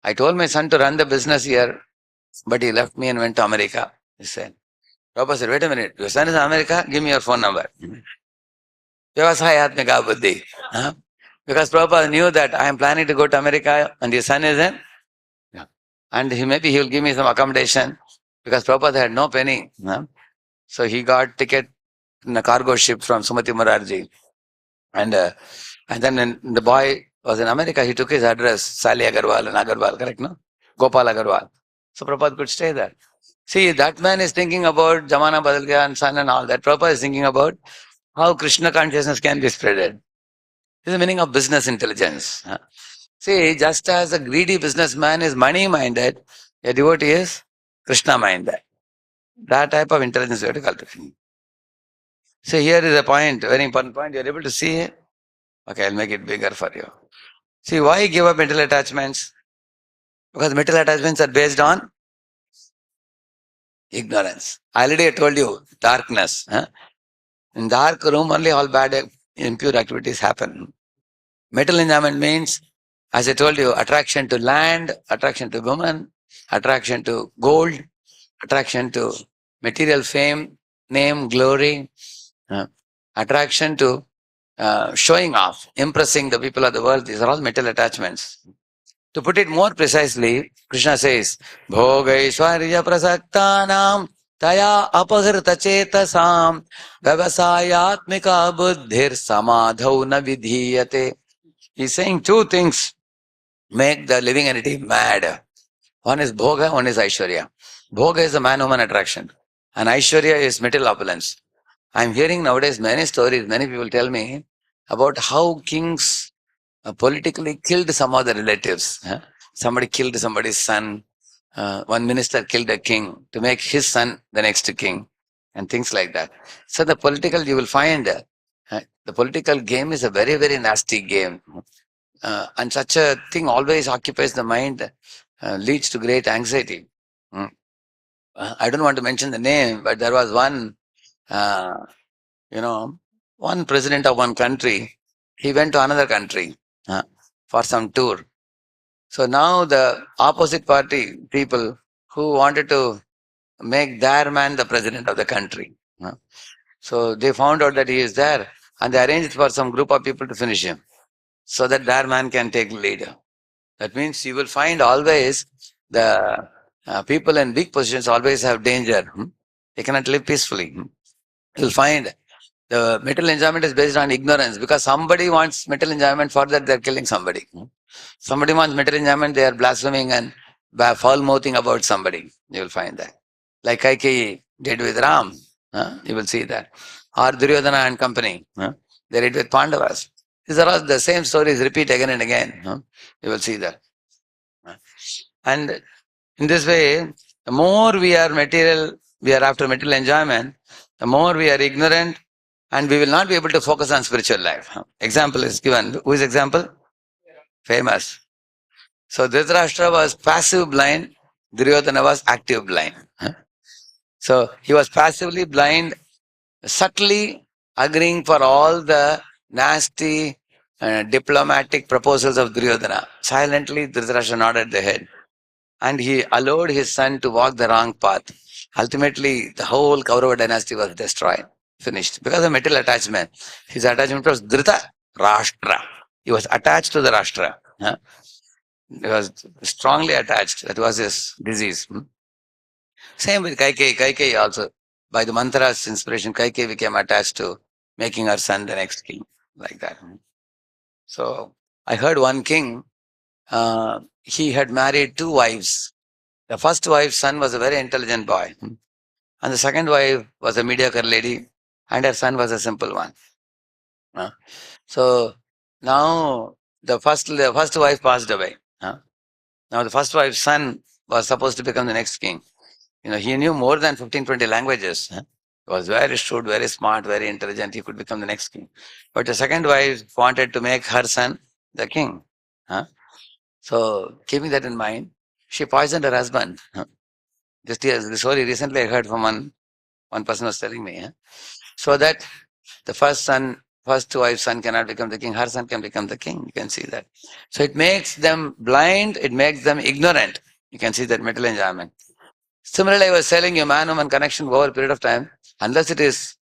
S1: I told my son to run the business here, but he left me and went to America. He said, Prabhupada said, wait a minute, your son is in America, give me your phone number. Vyavasayatmika Buddhi. Because Prabhupada knew that I am planning to go to America and your son is in. Yeah. And maybe he will give me some accommodation because Prabhupada had no penny. So he got ticket in a cargo ship from Sumati Morarji. And then when the boy was in America, he took his address, Sali Agarwal and Agarwal, correct, no? Gopal Agarwal. So Prabhupada could stay there. See, that man is thinking about Jamana Badal Gaya and son and all that. Prabhupada is thinking about how Krishna consciousness can be spreaded. This is the meaning of business intelligence. See, just as a greedy businessman is money-minded, a devotee is Krishna-minded. That type of intelligence we have to cultivate. So here is a point, very important point. You are able to see it? Okay, I'll make it bigger for you. See, why give up mental attachments? Because mental attachments are based on ignorance. I already told you, darkness. In dark room, only all bad, impure activities happen. Mental enjoyment means, as I told you, attraction to land, attraction to woman, attraction to gold, attraction to material fame, name, glory, attraction to showing off, impressing the people of the world. These are all mental attachments. To put it more precisely, Krishna says, Bhogaishwarya prasaktanam taya apahrita chetasam vyavasayatmika buddhir samadhau na vidhiyate. He's saying two things make the living entity mad. One is Bhoga, one is Aishwarya. Bhoga is the man-woman attraction, and Aishwarya is material opulence. I'm hearing nowadays many stories, many people tell me about how kings politically killed some of the relatives. Somebody killed somebody's son. One minister killed a king to make his son the next king, and things like that. So the political, you will find, the political game is a very, very nasty game. And such a thing always occupies the mind, leads to great anxiety. I don't want to mention the name, but there was one, one president of one country. He went to another country for some tour. So now the opposite party people who wanted to make their man the president of the country. So they found out that he is there and they arranged for some group of people to finish him so that their man can take lead. That means you will find always the people in big positions always have danger. They cannot live peacefully. You'll find the material enjoyment is based on ignorance because somebody wants material enjoyment, for that they're killing somebody. Somebody wants material enjoyment, they are blaspheming and foul-mouthing about somebody. You will find that. Like Kaikeyi did with Ram. You will see that. Or Duryodhana and company. They did with Pandavas. These are all the same stories, repeat again and again. You will see that. And in this way, the more we are after material enjoyment, the more we are ignorant and we will not be able to focus on spiritual life. Example is given. Who is example? Famous. So Dhritarashtra was passive blind, Duryodhana was active blind. So he was passively blind, subtly agreeing for all the nasty diplomatic proposals of Duryodhana. Silently Dhritarashtra nodded the head. And he allowed his son to walk the wrong path. Ultimately, the whole Kaurava dynasty was destroyed, finished, because of material attachment. His attachment was Dhrita Rashtra. He was attached to the Rashtra. He was strongly attached. That was his disease. Same with Kaikeyi. Kaikeyi also, by the mantra's inspiration, Kaikeyi became attached to making her son the next king, like that. So I heard one king, he had married two wives. The first wife's son was a very intelligent boy, and the second wife was a mediocre lady, and her son was a simple one. So now the first wife passed away. Now the first wife's son was supposed to become the next king. He knew more than 15, 20 languages. He was very shrewd, very smart, very intelligent. He could become the next king. But the second wife wanted to make her son the king. So keeping that in mind, she poisoned her husband. Just the story recently I heard from one person was telling me. So that the first wife's son cannot become the king, her son can become the king. You can see that. So it makes them blind, it makes them ignorant. You can see that material enjoyment. Similarly, I was telling you, man-woman connection over a period of time, unless it is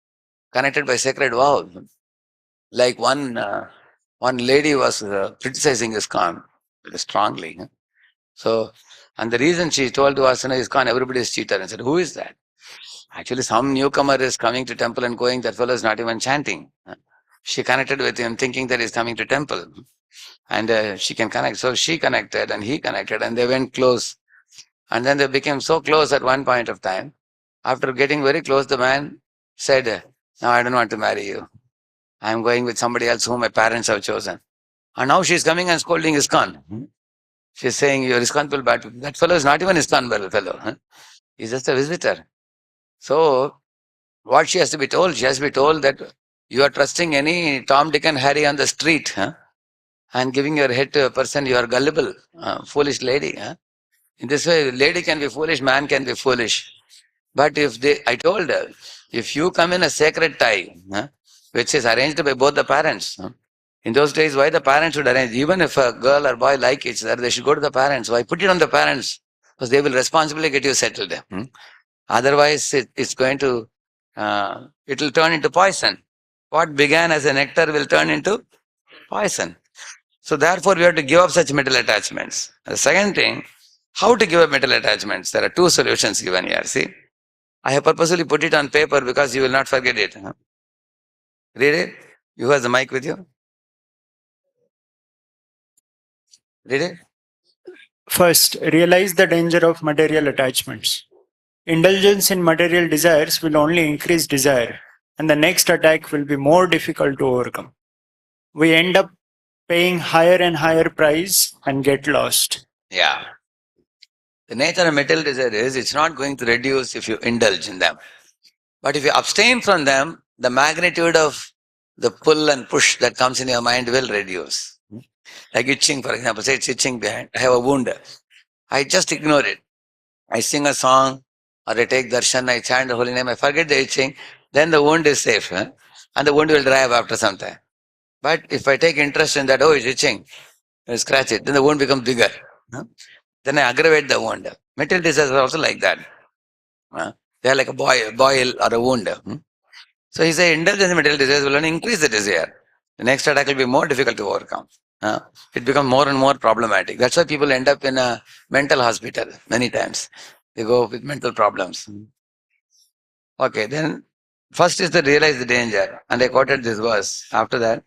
S1: connected by sacred vow. Like one lady was criticizing ISKCON very strongly. So, and the reason she told to us, ISKCON, everybody is cheater. And said, who is that? Actually, some newcomer is coming to temple and going, that fellow is not even chanting. She connected with him thinking that he's coming to temple. And she can connect. So she connected and he connected and they went close. And then they became so close at one point of time. After getting very close, the man said, no, I don't want to marry you. I'm going with somebody else whom my parents have chosen. And now she's coming and scolding ISKCON. She's saying, your ISKCON will bat. That fellow is not even ISKCON fellow. He's just a visitor. So, what she has to be told? She has to be told that you are trusting any Tom, Dick and Harry on the street and giving your head to a person, you are gullible, foolish lady. In this way, lady can be foolish, man can be foolish. But I told her, if you come in a sacred tie, which is arranged by both the parents, in those days, why the parents would arrange? Even if a girl or boy like each other, they should go to the parents. Why put it on the parents? Because they will responsibly get you settled. Otherwise, it's going to, it will turn into poison. What began as a nectar will turn into poison. So therefore, we have to give up such metal attachments. The second thing, how to give up metal attachments? There are two solutions given here. See, I have purposely put it on paper because you will not forget it. Read it. You have the mic with you. Read it.
S2: First, realize the danger of material attachments. Indulgence in material desires will only increase desire, and the next attack will be more difficult to overcome. We end up paying higher and higher price and get lost.
S1: Yeah. The nature of material desire is it's not going to reduce if you indulge in them. But if you abstain from them, the magnitude of the pull and push that comes in your mind will reduce. Like itching, for example, say it's itching behind. I have a wound. I just ignore it. I sing a song or I take darshan, I chant the holy name, I forget the itching, then the wound is safe. And the wound will dry up after some time. But if I take interest in that, oh, it's itching, I scratch it, then the wound becomes bigger. Then I aggravate the wound. Material desires are also like that. They are like a boil or a wound. So he said, indulgence in material desires will only increase the desire. The next attack will be more difficult to overcome. It becomes more and more problematic. That's why people end up in a mental hospital many times. They go with mental problems. Okay, then first is to realize the danger. And I quoted this verse. After that,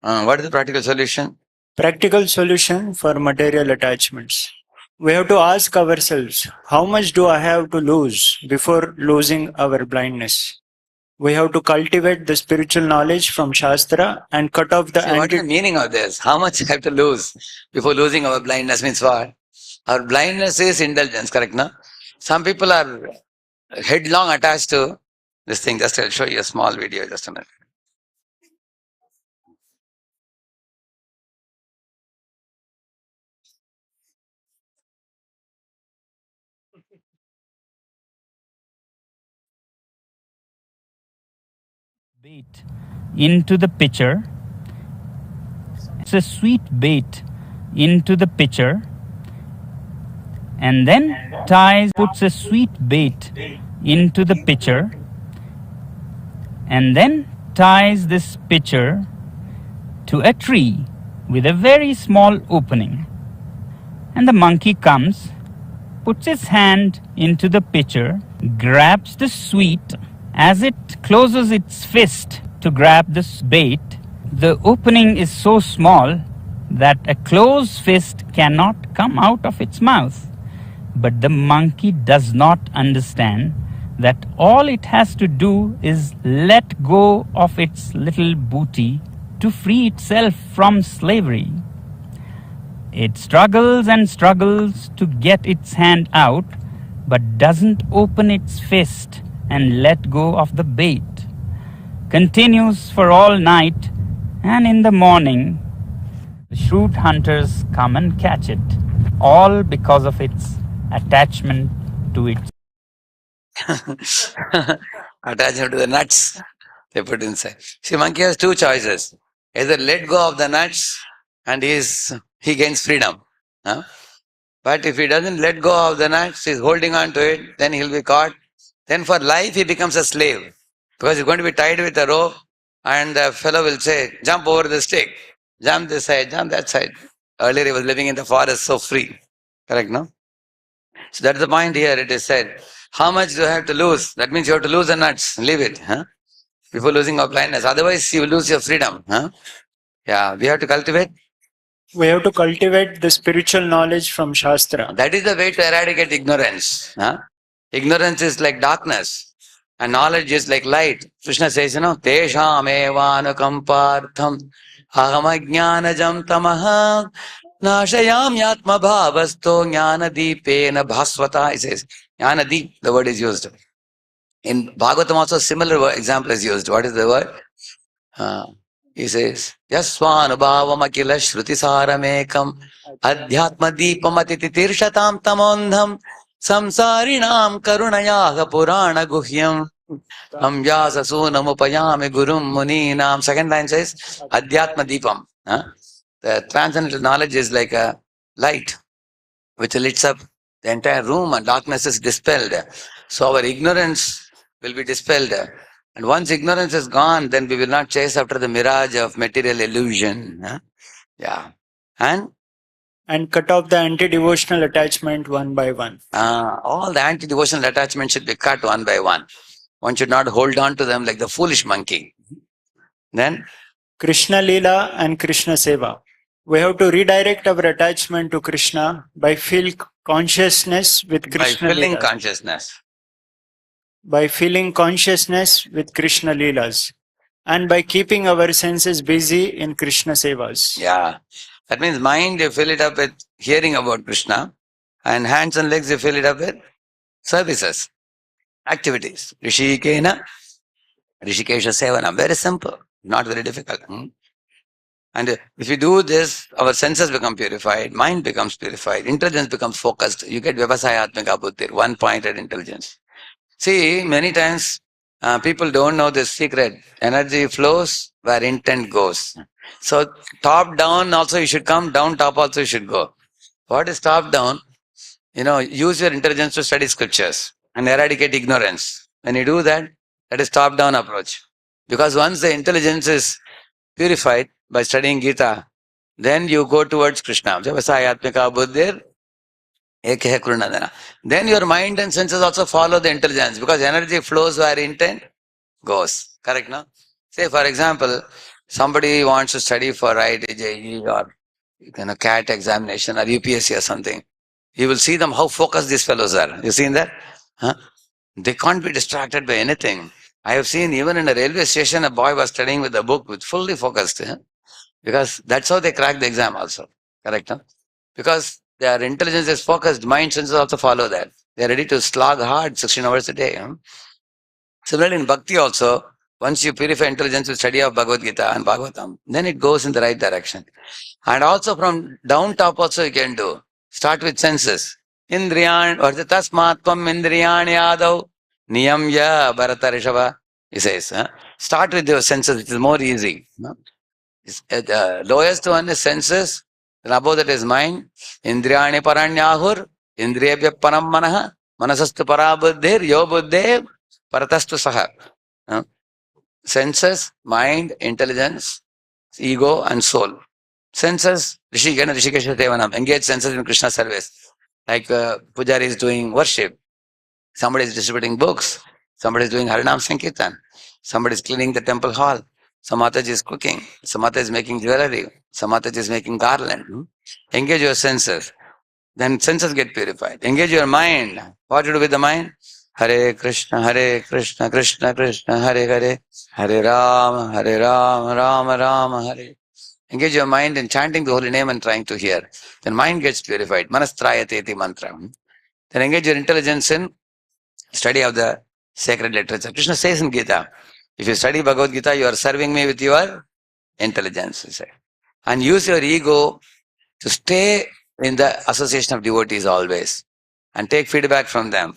S1: what is the practical solution?
S2: Practical solution for material attachments. We have to ask ourselves, how much do I have to lose before losing our blindness? We have to cultivate the spiritual knowledge from Shastra and cut off the
S1: What is the meaning of this? How much I have to lose before losing our blindness means what? Our blindness is indulgence, correct? No? Some people are headlong attached to this thing. Just I'll show you a small video just a minute.
S3: Bait into the pitcher. It's a sweet bait into the pitcher, and then puts a sweet bait into the pitcher, and then ties this pitcher to a tree with a very small opening. And the monkey comes puts its hand into the pitcher, grabs the sweet. As it closes its fist to grab this bait, the opening is so small that a closed fist cannot come out of its mouth. But the monkey does not understand that all it has to do is let go of its little booty to free itself from slavery. It struggles and struggles to get its hand out, but doesn't open its fist and let go of the bait. Continues for all night, and in the morning, the shrewd hunters come and catch it, all because of its attachment to its
S1: Attachment to the nuts they put inside. See, monkey has two choices. Either let go of the nuts and he gains freedom. Huh? But if he doesn't let go of the nuts, he's holding on to it, then he'll be caught. Then for life he becomes a slave. Because he's going to be tied with a rope and the fellow will say, jump over the stick, jump this side, jump that side. Earlier he was living in the forest so free. Correct, no? So that's the point here. It is said, how much do you have to lose? That means you have to lose the nuts. Leave it. Huh? Before losing your blindness. Otherwise you will lose your freedom. Huh? Yeah, we have to cultivate.
S2: We have to cultivate the spiritual knowledge from Shastra.
S1: That is the way to eradicate ignorance. Huh? Ignorance is like darkness and knowledge is like light. Krishna says, Tesham evanukampartham ahamajnanajam tamaha nashayam yatma bhavasto jnanadipena bhasvata. He says, jnanadeep, the word is used. In Bhagavatam also similar example is used. What is the word? He says, Yasvanubhavam akila shrutisaramekam adhyatma deepam atitirshatam tamondham samsarinam karunayaha purana guhyam amvyasa sunam upayami gurum muninam. Second line says, adhyatma deepam. The transcendental knowledge is like a light which lights up the entire room and darkness is dispelled. So our ignorance will be dispelled. And once ignorance is gone, then we will not chase after the mirage of material illusion. Yeah. And
S2: cut off the anti-devotional attachment one by one.
S1: All the anti-devotional attachments should be cut one by one. One should not hold on to them like the foolish monkey. Then
S2: Krishna Leela and Krishna Seva. We have to redirect our attachment to Krishna by feeling consciousness with Krishna
S1: by feeling
S2: Leela.
S1: consciousness.
S2: By feeling consciousness with Krishna Leelas. And by keeping our senses busy in Krishna Sevas.
S1: Yeah. That means mind, you fill it up with hearing about Krishna. And hands and legs, you fill it up with services, activities. Rishikena, Rishikesha Sevanam. Very simple, not very difficult. And if you do this, our senses become purified, mind becomes purified, intelligence becomes focused. You get Vyavasayatmika Buddhi, one-pointed intelligence. See, many times people don't know this secret. Energy flows where intent goes. So top down also you should come, down top also you should go. What is top down? Use your intelligence to study scriptures and eradicate ignorance. When you do that, that is top down approach. Because once the intelligence is purified by studying Gita, then you go towards Krishna. Vyavasayatmika buddhir ekeha kurunadana. Then your mind and senses also follow the intelligence because energy flows where intent goes. Correct, no? Say, for example, somebody wants to study for IIT, or CAT examination or UPSC or something. You will see them how focused these fellows are. You seen that? Huh? They can't be distracted by anything. I have seen even in a railway station, a boy was studying with a book with fully focused. Because that's how they crack the exam also. Correct? Huh? Because their intelligence is focused, mind senses also follow that. They are ready to slog hard 16 hours a day. Similarly, in Bhakti also, once you purify intelligence with study of Bhagavad Gita and Bhagavatam, then it goes in the right direction. And also from down top also you can do. Start with senses. Indriyan, or the tasmatvam indriyani adav niyamya bharata rishava. He says, start with your senses, it is more easy. The lowest one is senses, and above that is mind. Indriyani paranyahur, indriyabhya param manaha, manasastu parabuddhir, yo buddhe, paratastu saha. Senses, mind, intelligence, ego and soul. Senses, Rishikesha Devanam, engage senses in Krishna service. Like Pujari is doing worship, somebody is distributing books, somebody is doing Harinam Sankirtan, somebody is cleaning the temple hall, some Mataji is cooking, some Mataji is making jewelry, some Mataji is making garland. Engage your senses, then senses get purified. Engage your mind. What to do with the mind? Hare Krishna, Krishna Krishna, Hare Hare, Hare Ram, Rama Rama, Hare. Engage your mind in chanting the holy name and trying to hear. Then mind gets purified. Manastrayateti mantra. Then engage your intelligence in study of the sacred literature. Krishna says in Gita, if you study Bhagavad Gita, you are serving me with your intelligence, he said. And use your ego to stay in the association of devotees always and take feedback from them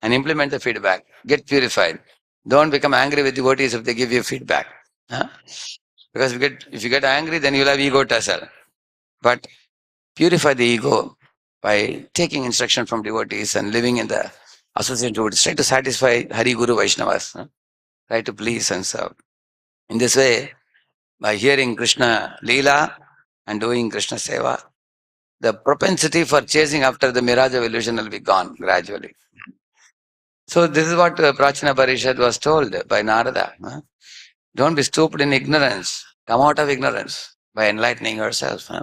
S1: and implement the feedback. Get purified. Don't become angry with devotees if they give you feedback. Huh? Because if you get angry, then you'll have ego tussle. But purify the ego by taking instruction from devotees and living in the association devotees. Try to satisfy Hari Guru Vaishnavas. Huh? Try to please and serve. In this way, by hearing Krishna Leela and doing Krishna Seva, the propensity for chasing after the mirage of illusion will be gone gradually. So this is what Prachina Parishad was told by Narada. Huh? Don't be stupid in ignorance. Come out of ignorance by enlightening yourself. Huh?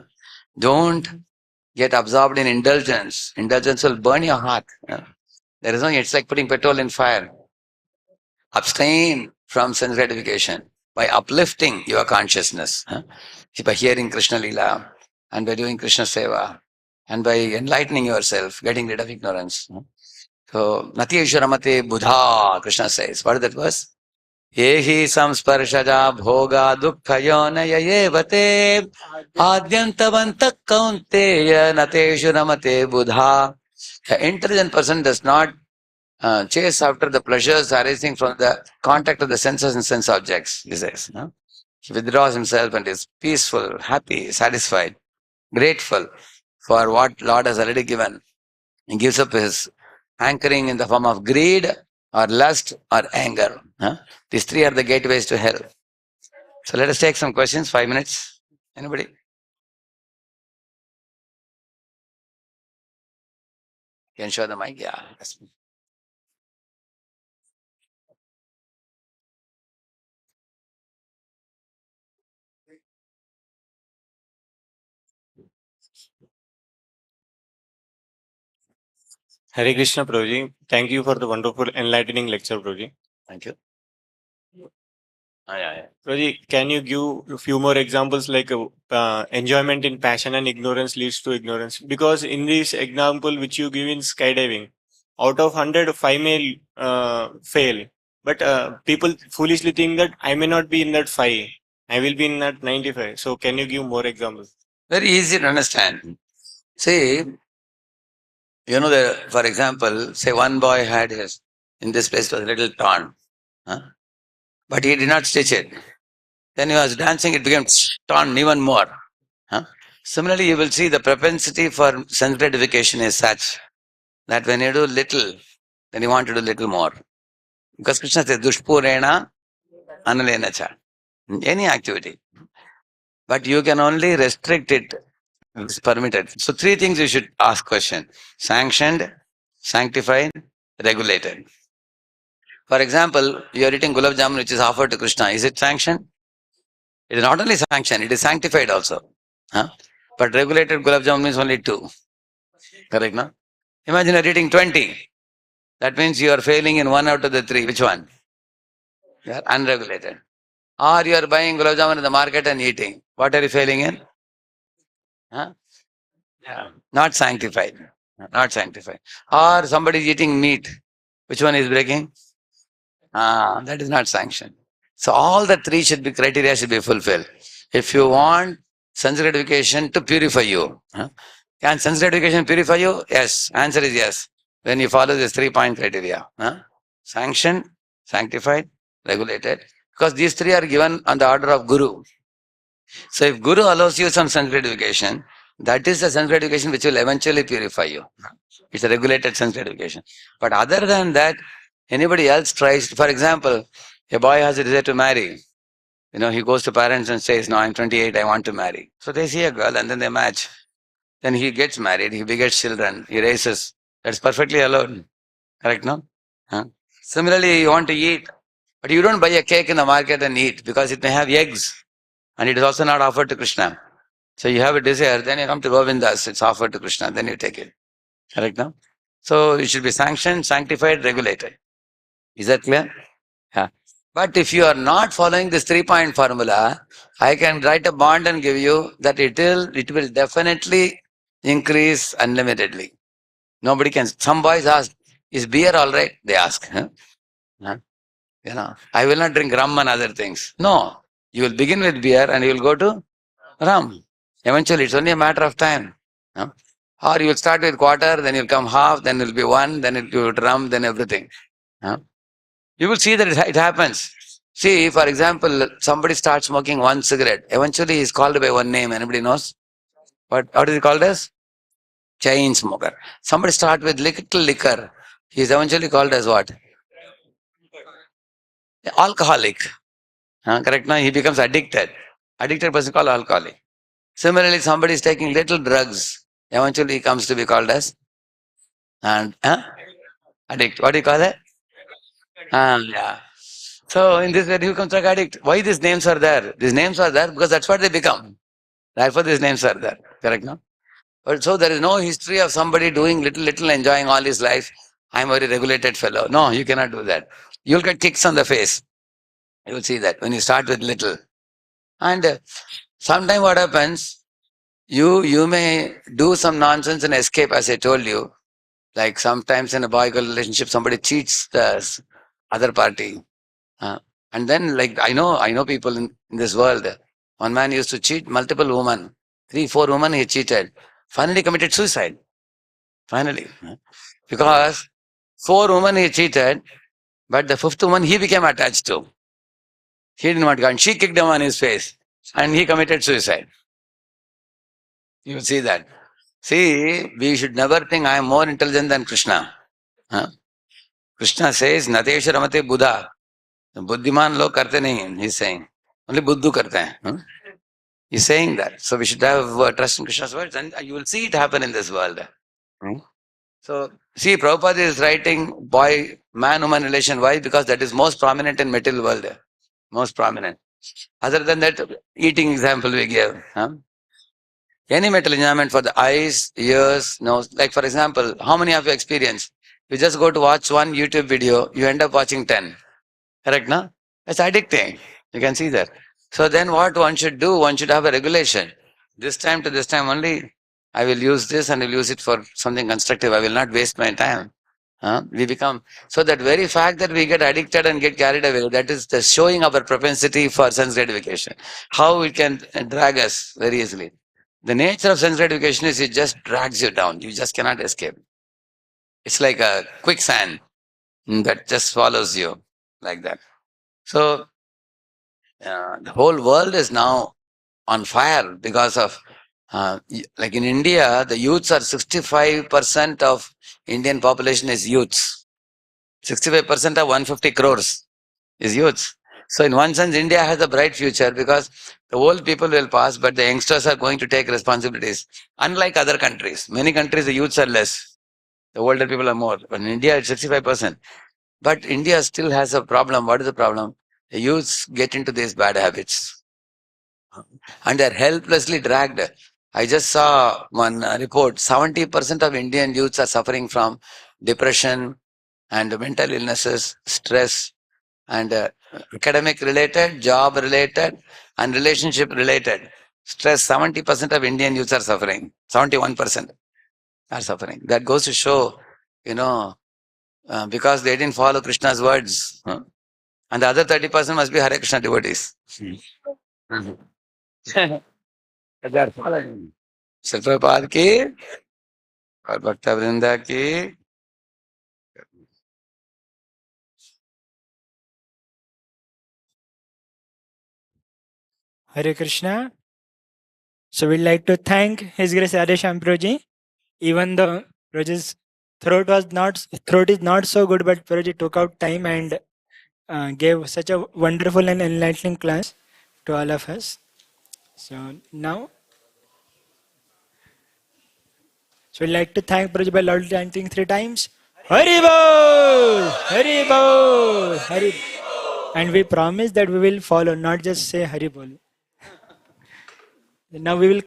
S1: Don't get absorbed in indulgence. Indulgence will burn your heart. Huh? There is no, it's like putting petrol in fire. Abstain from sense gratification by uplifting your consciousness. Huh? By hearing Krishna Leela and by doing Krishna Seva and by enlightening yourself, getting rid of ignorance. Huh? So, Nati Ishwaramate Buddha, Krishna says. What is that verse? Yehi samsparshaja bhoga dukkha yonaya yevate adyantavantak kaunteya nateshu ramate buddha. An intelligent person does not chase after the pleasures arising from the contact of the senses and sense objects, he says. No? He withdraws himself and is peaceful, happy, satisfied, grateful for what Lord has already given. He gives up his anchoring in the form of greed or lust or anger. Huh? These three are the gateways to hell. So let us take some questions, 5 minutes. Anybody? You can show the mic? Yeah.
S4: Hare Krishna, Prabhuji. Thank you for the wonderful enlightening lecture, Prabhuji.
S1: Thank you.
S4: Prabhuji, can you give a few more examples like enjoyment in passion and ignorance leads to ignorance? Because in this example which you give in skydiving, out of 100, 5 may fail. But people foolishly think that I may not be in that 5. I will be in that 95. So can you give more examples?
S1: Very easy to understand. See, for example, say one boy had his, in this place was a little torn, huh? But he did not stitch it. Then he was dancing, it became torn even more. Huh? Similarly, you will see the propensity for sense gratification is such that when you do little, then you want to do little more. Because Krishna says, Dushpurena Analena cha. Any activity. But you can only restrict it. It's permitted. So 3 things you should ask question. Sanctioned, sanctified, regulated. For example, you are eating gulab jamun which is offered to Krishna. Is it sanctioned? It is not only sanctioned, it is sanctified also. Huh? But regulated gulab jamun means only 2. Correct, no? Imagine you are eating 20. That means you are failing in 1 out of the 3. Which one? You are unregulated. Or you are buying gulab jamun in the market and eating. What are you failing in? Huh? Yeah. Not sanctified. Not sanctified. Or somebody is eating meat. Which one is breaking? That is not sanctioned. So all the 3 criteria should be fulfilled. If you want sense gratification to purify you, can sense gratification purify you? Yes. Answer is yes. When you follow this 3-point criteria. Sanctioned, sanctified, regulated. Because these 3 are given on the order of Guru. So if Guru allows you some sense gratification, that is the sense gratification which will eventually purify you. It's a regulated sense gratification. But other than that, anybody else tries, for example, a boy has a desire to marry. He goes to parents and says, no, I'm 28, I want to marry. So they see a girl and then they match. then he gets married, he begets children, he raises. That's perfectly allowed. Correct, no? Huh? Similarly, you want to eat, but you don't buy a cake in the market and eat because it may have eggs and it is also not offered to Krishna. So you have a desire, then you come to Govindas, it's offered to Krishna, then you take it. Correct, no? So it should be sanctioned, sanctified, regulated. Is that clear? Yeah. But if you are not following this 3-point formula, I can write a bond and give you that it will definitely increase unlimitedly. Nobody can. Some boys ask, is beer all right? They ask. Huh? Huh? I will not drink rum and other things. No. You will begin with beer and you will go to rum. Eventually, it's only a matter of time. Huh? Or you will start with quarter, then you'll come half, then it will be one, then it will be rum, then everything. Huh? You will see that it happens. See, for example, somebody starts smoking one cigarette. Eventually, he's called by one name. Anybody knows? What is he called as? Chain smoker. Somebody start with little liquor. He is eventually called as what? Alcoholic. Correct? Now he becomes addicted. Addicted person called alcoholic. Similarly, somebody is taking little drugs. Eventually, he comes to be called as addict. What do you call it? Yeah. So in this way, he becomes drug addict. Why these names are there? These names are there because that's what they become. Therefore, these names are there. Correct? No? But so there is no history of somebody doing little, enjoying all his life. I'm a very regulated fellow. No, you cannot do that. You'll get kicks on the face. You will see that when you start with little. And sometime what happens, you may do some nonsense and escape, as I told you. Like sometimes in a boy-girl relationship, somebody cheats the other party. And then, like, I know people in this world. One man used to cheat multiple women. 3, 4 women he cheated. Finally committed suicide. Finally. Because 4 women he cheated, but the 5th woman he became attached to. He didn't want to go. And she kicked him on his face. And he committed suicide. You will see that. See, we should never think I am more intelligent than Krishna. Huh? Krishna says, Natesha Ramate Buddha. Buddhiman log karte nahi, he's saying. Only Buddhu karte hain. Huh? He's saying that. So we should have trust in Krishna's words and you will see it happen in this world. Hmm? So, see, Prabhupada is writing man-woman relation. Why? Because that is most prominent in material world. Most prominent. Other than that, eating example we gave. Huh? Any material enjoyment for the eyes, ears, nose. Like for example, how many of you experience? You just go to watch one YouTube video, you end up watching 10. Correct, no? It's addicting. You can see that. So then what one should do, one should have a regulation. This time to this time only, I will use this and I will use it for something constructive. I will not waste my time. We become, so that very fact that we get addicted and get carried away, that is the showing our propensity for sense gratification. How it can drag us very easily. The nature of sense gratification is it just drags you down. You just cannot escape. It's like a quicksand that just follows you like that. So the whole world is now on fire because of, like in India, the youths are 65% of Indian population is youths. 65% of 150 crores is youths. So in one sense, India has a bright future because the old people will pass, but the youngsters are going to take responsibilities. Unlike other countries, many countries, the youths are less. The older people are more. But in India, it's 65%. But India still has a problem. What is the problem? The youths get into these bad habits and they're helplessly dragged. I just saw one report. 70% of Indian youths are suffering from depression and mental illnesses, stress, and academic related, job related, and relationship related. Stress, 70% of Indian youths are suffering. 71% are suffering. That goes to show, because they didn't follow Krishna's words. And the other 30% must be Hare Krishna devotees. Mhm. They are following. Srila Prabhupada ki और भक्त वृंदा की
S2: Hare Krishna. So we'd like to thank His Grace Radheshyam Prabhuji. Even though Prabhuji's throat is not so good, but Prabhuji took out time and gave such a wonderful and enlightening class to all of us. So now So we'd like to thank Prabhuji by loudly chanting 3 times. Hari Bol! Hari Bol! Hari Bol! And we promise that we will follow, not just say Hari Bol. Now we will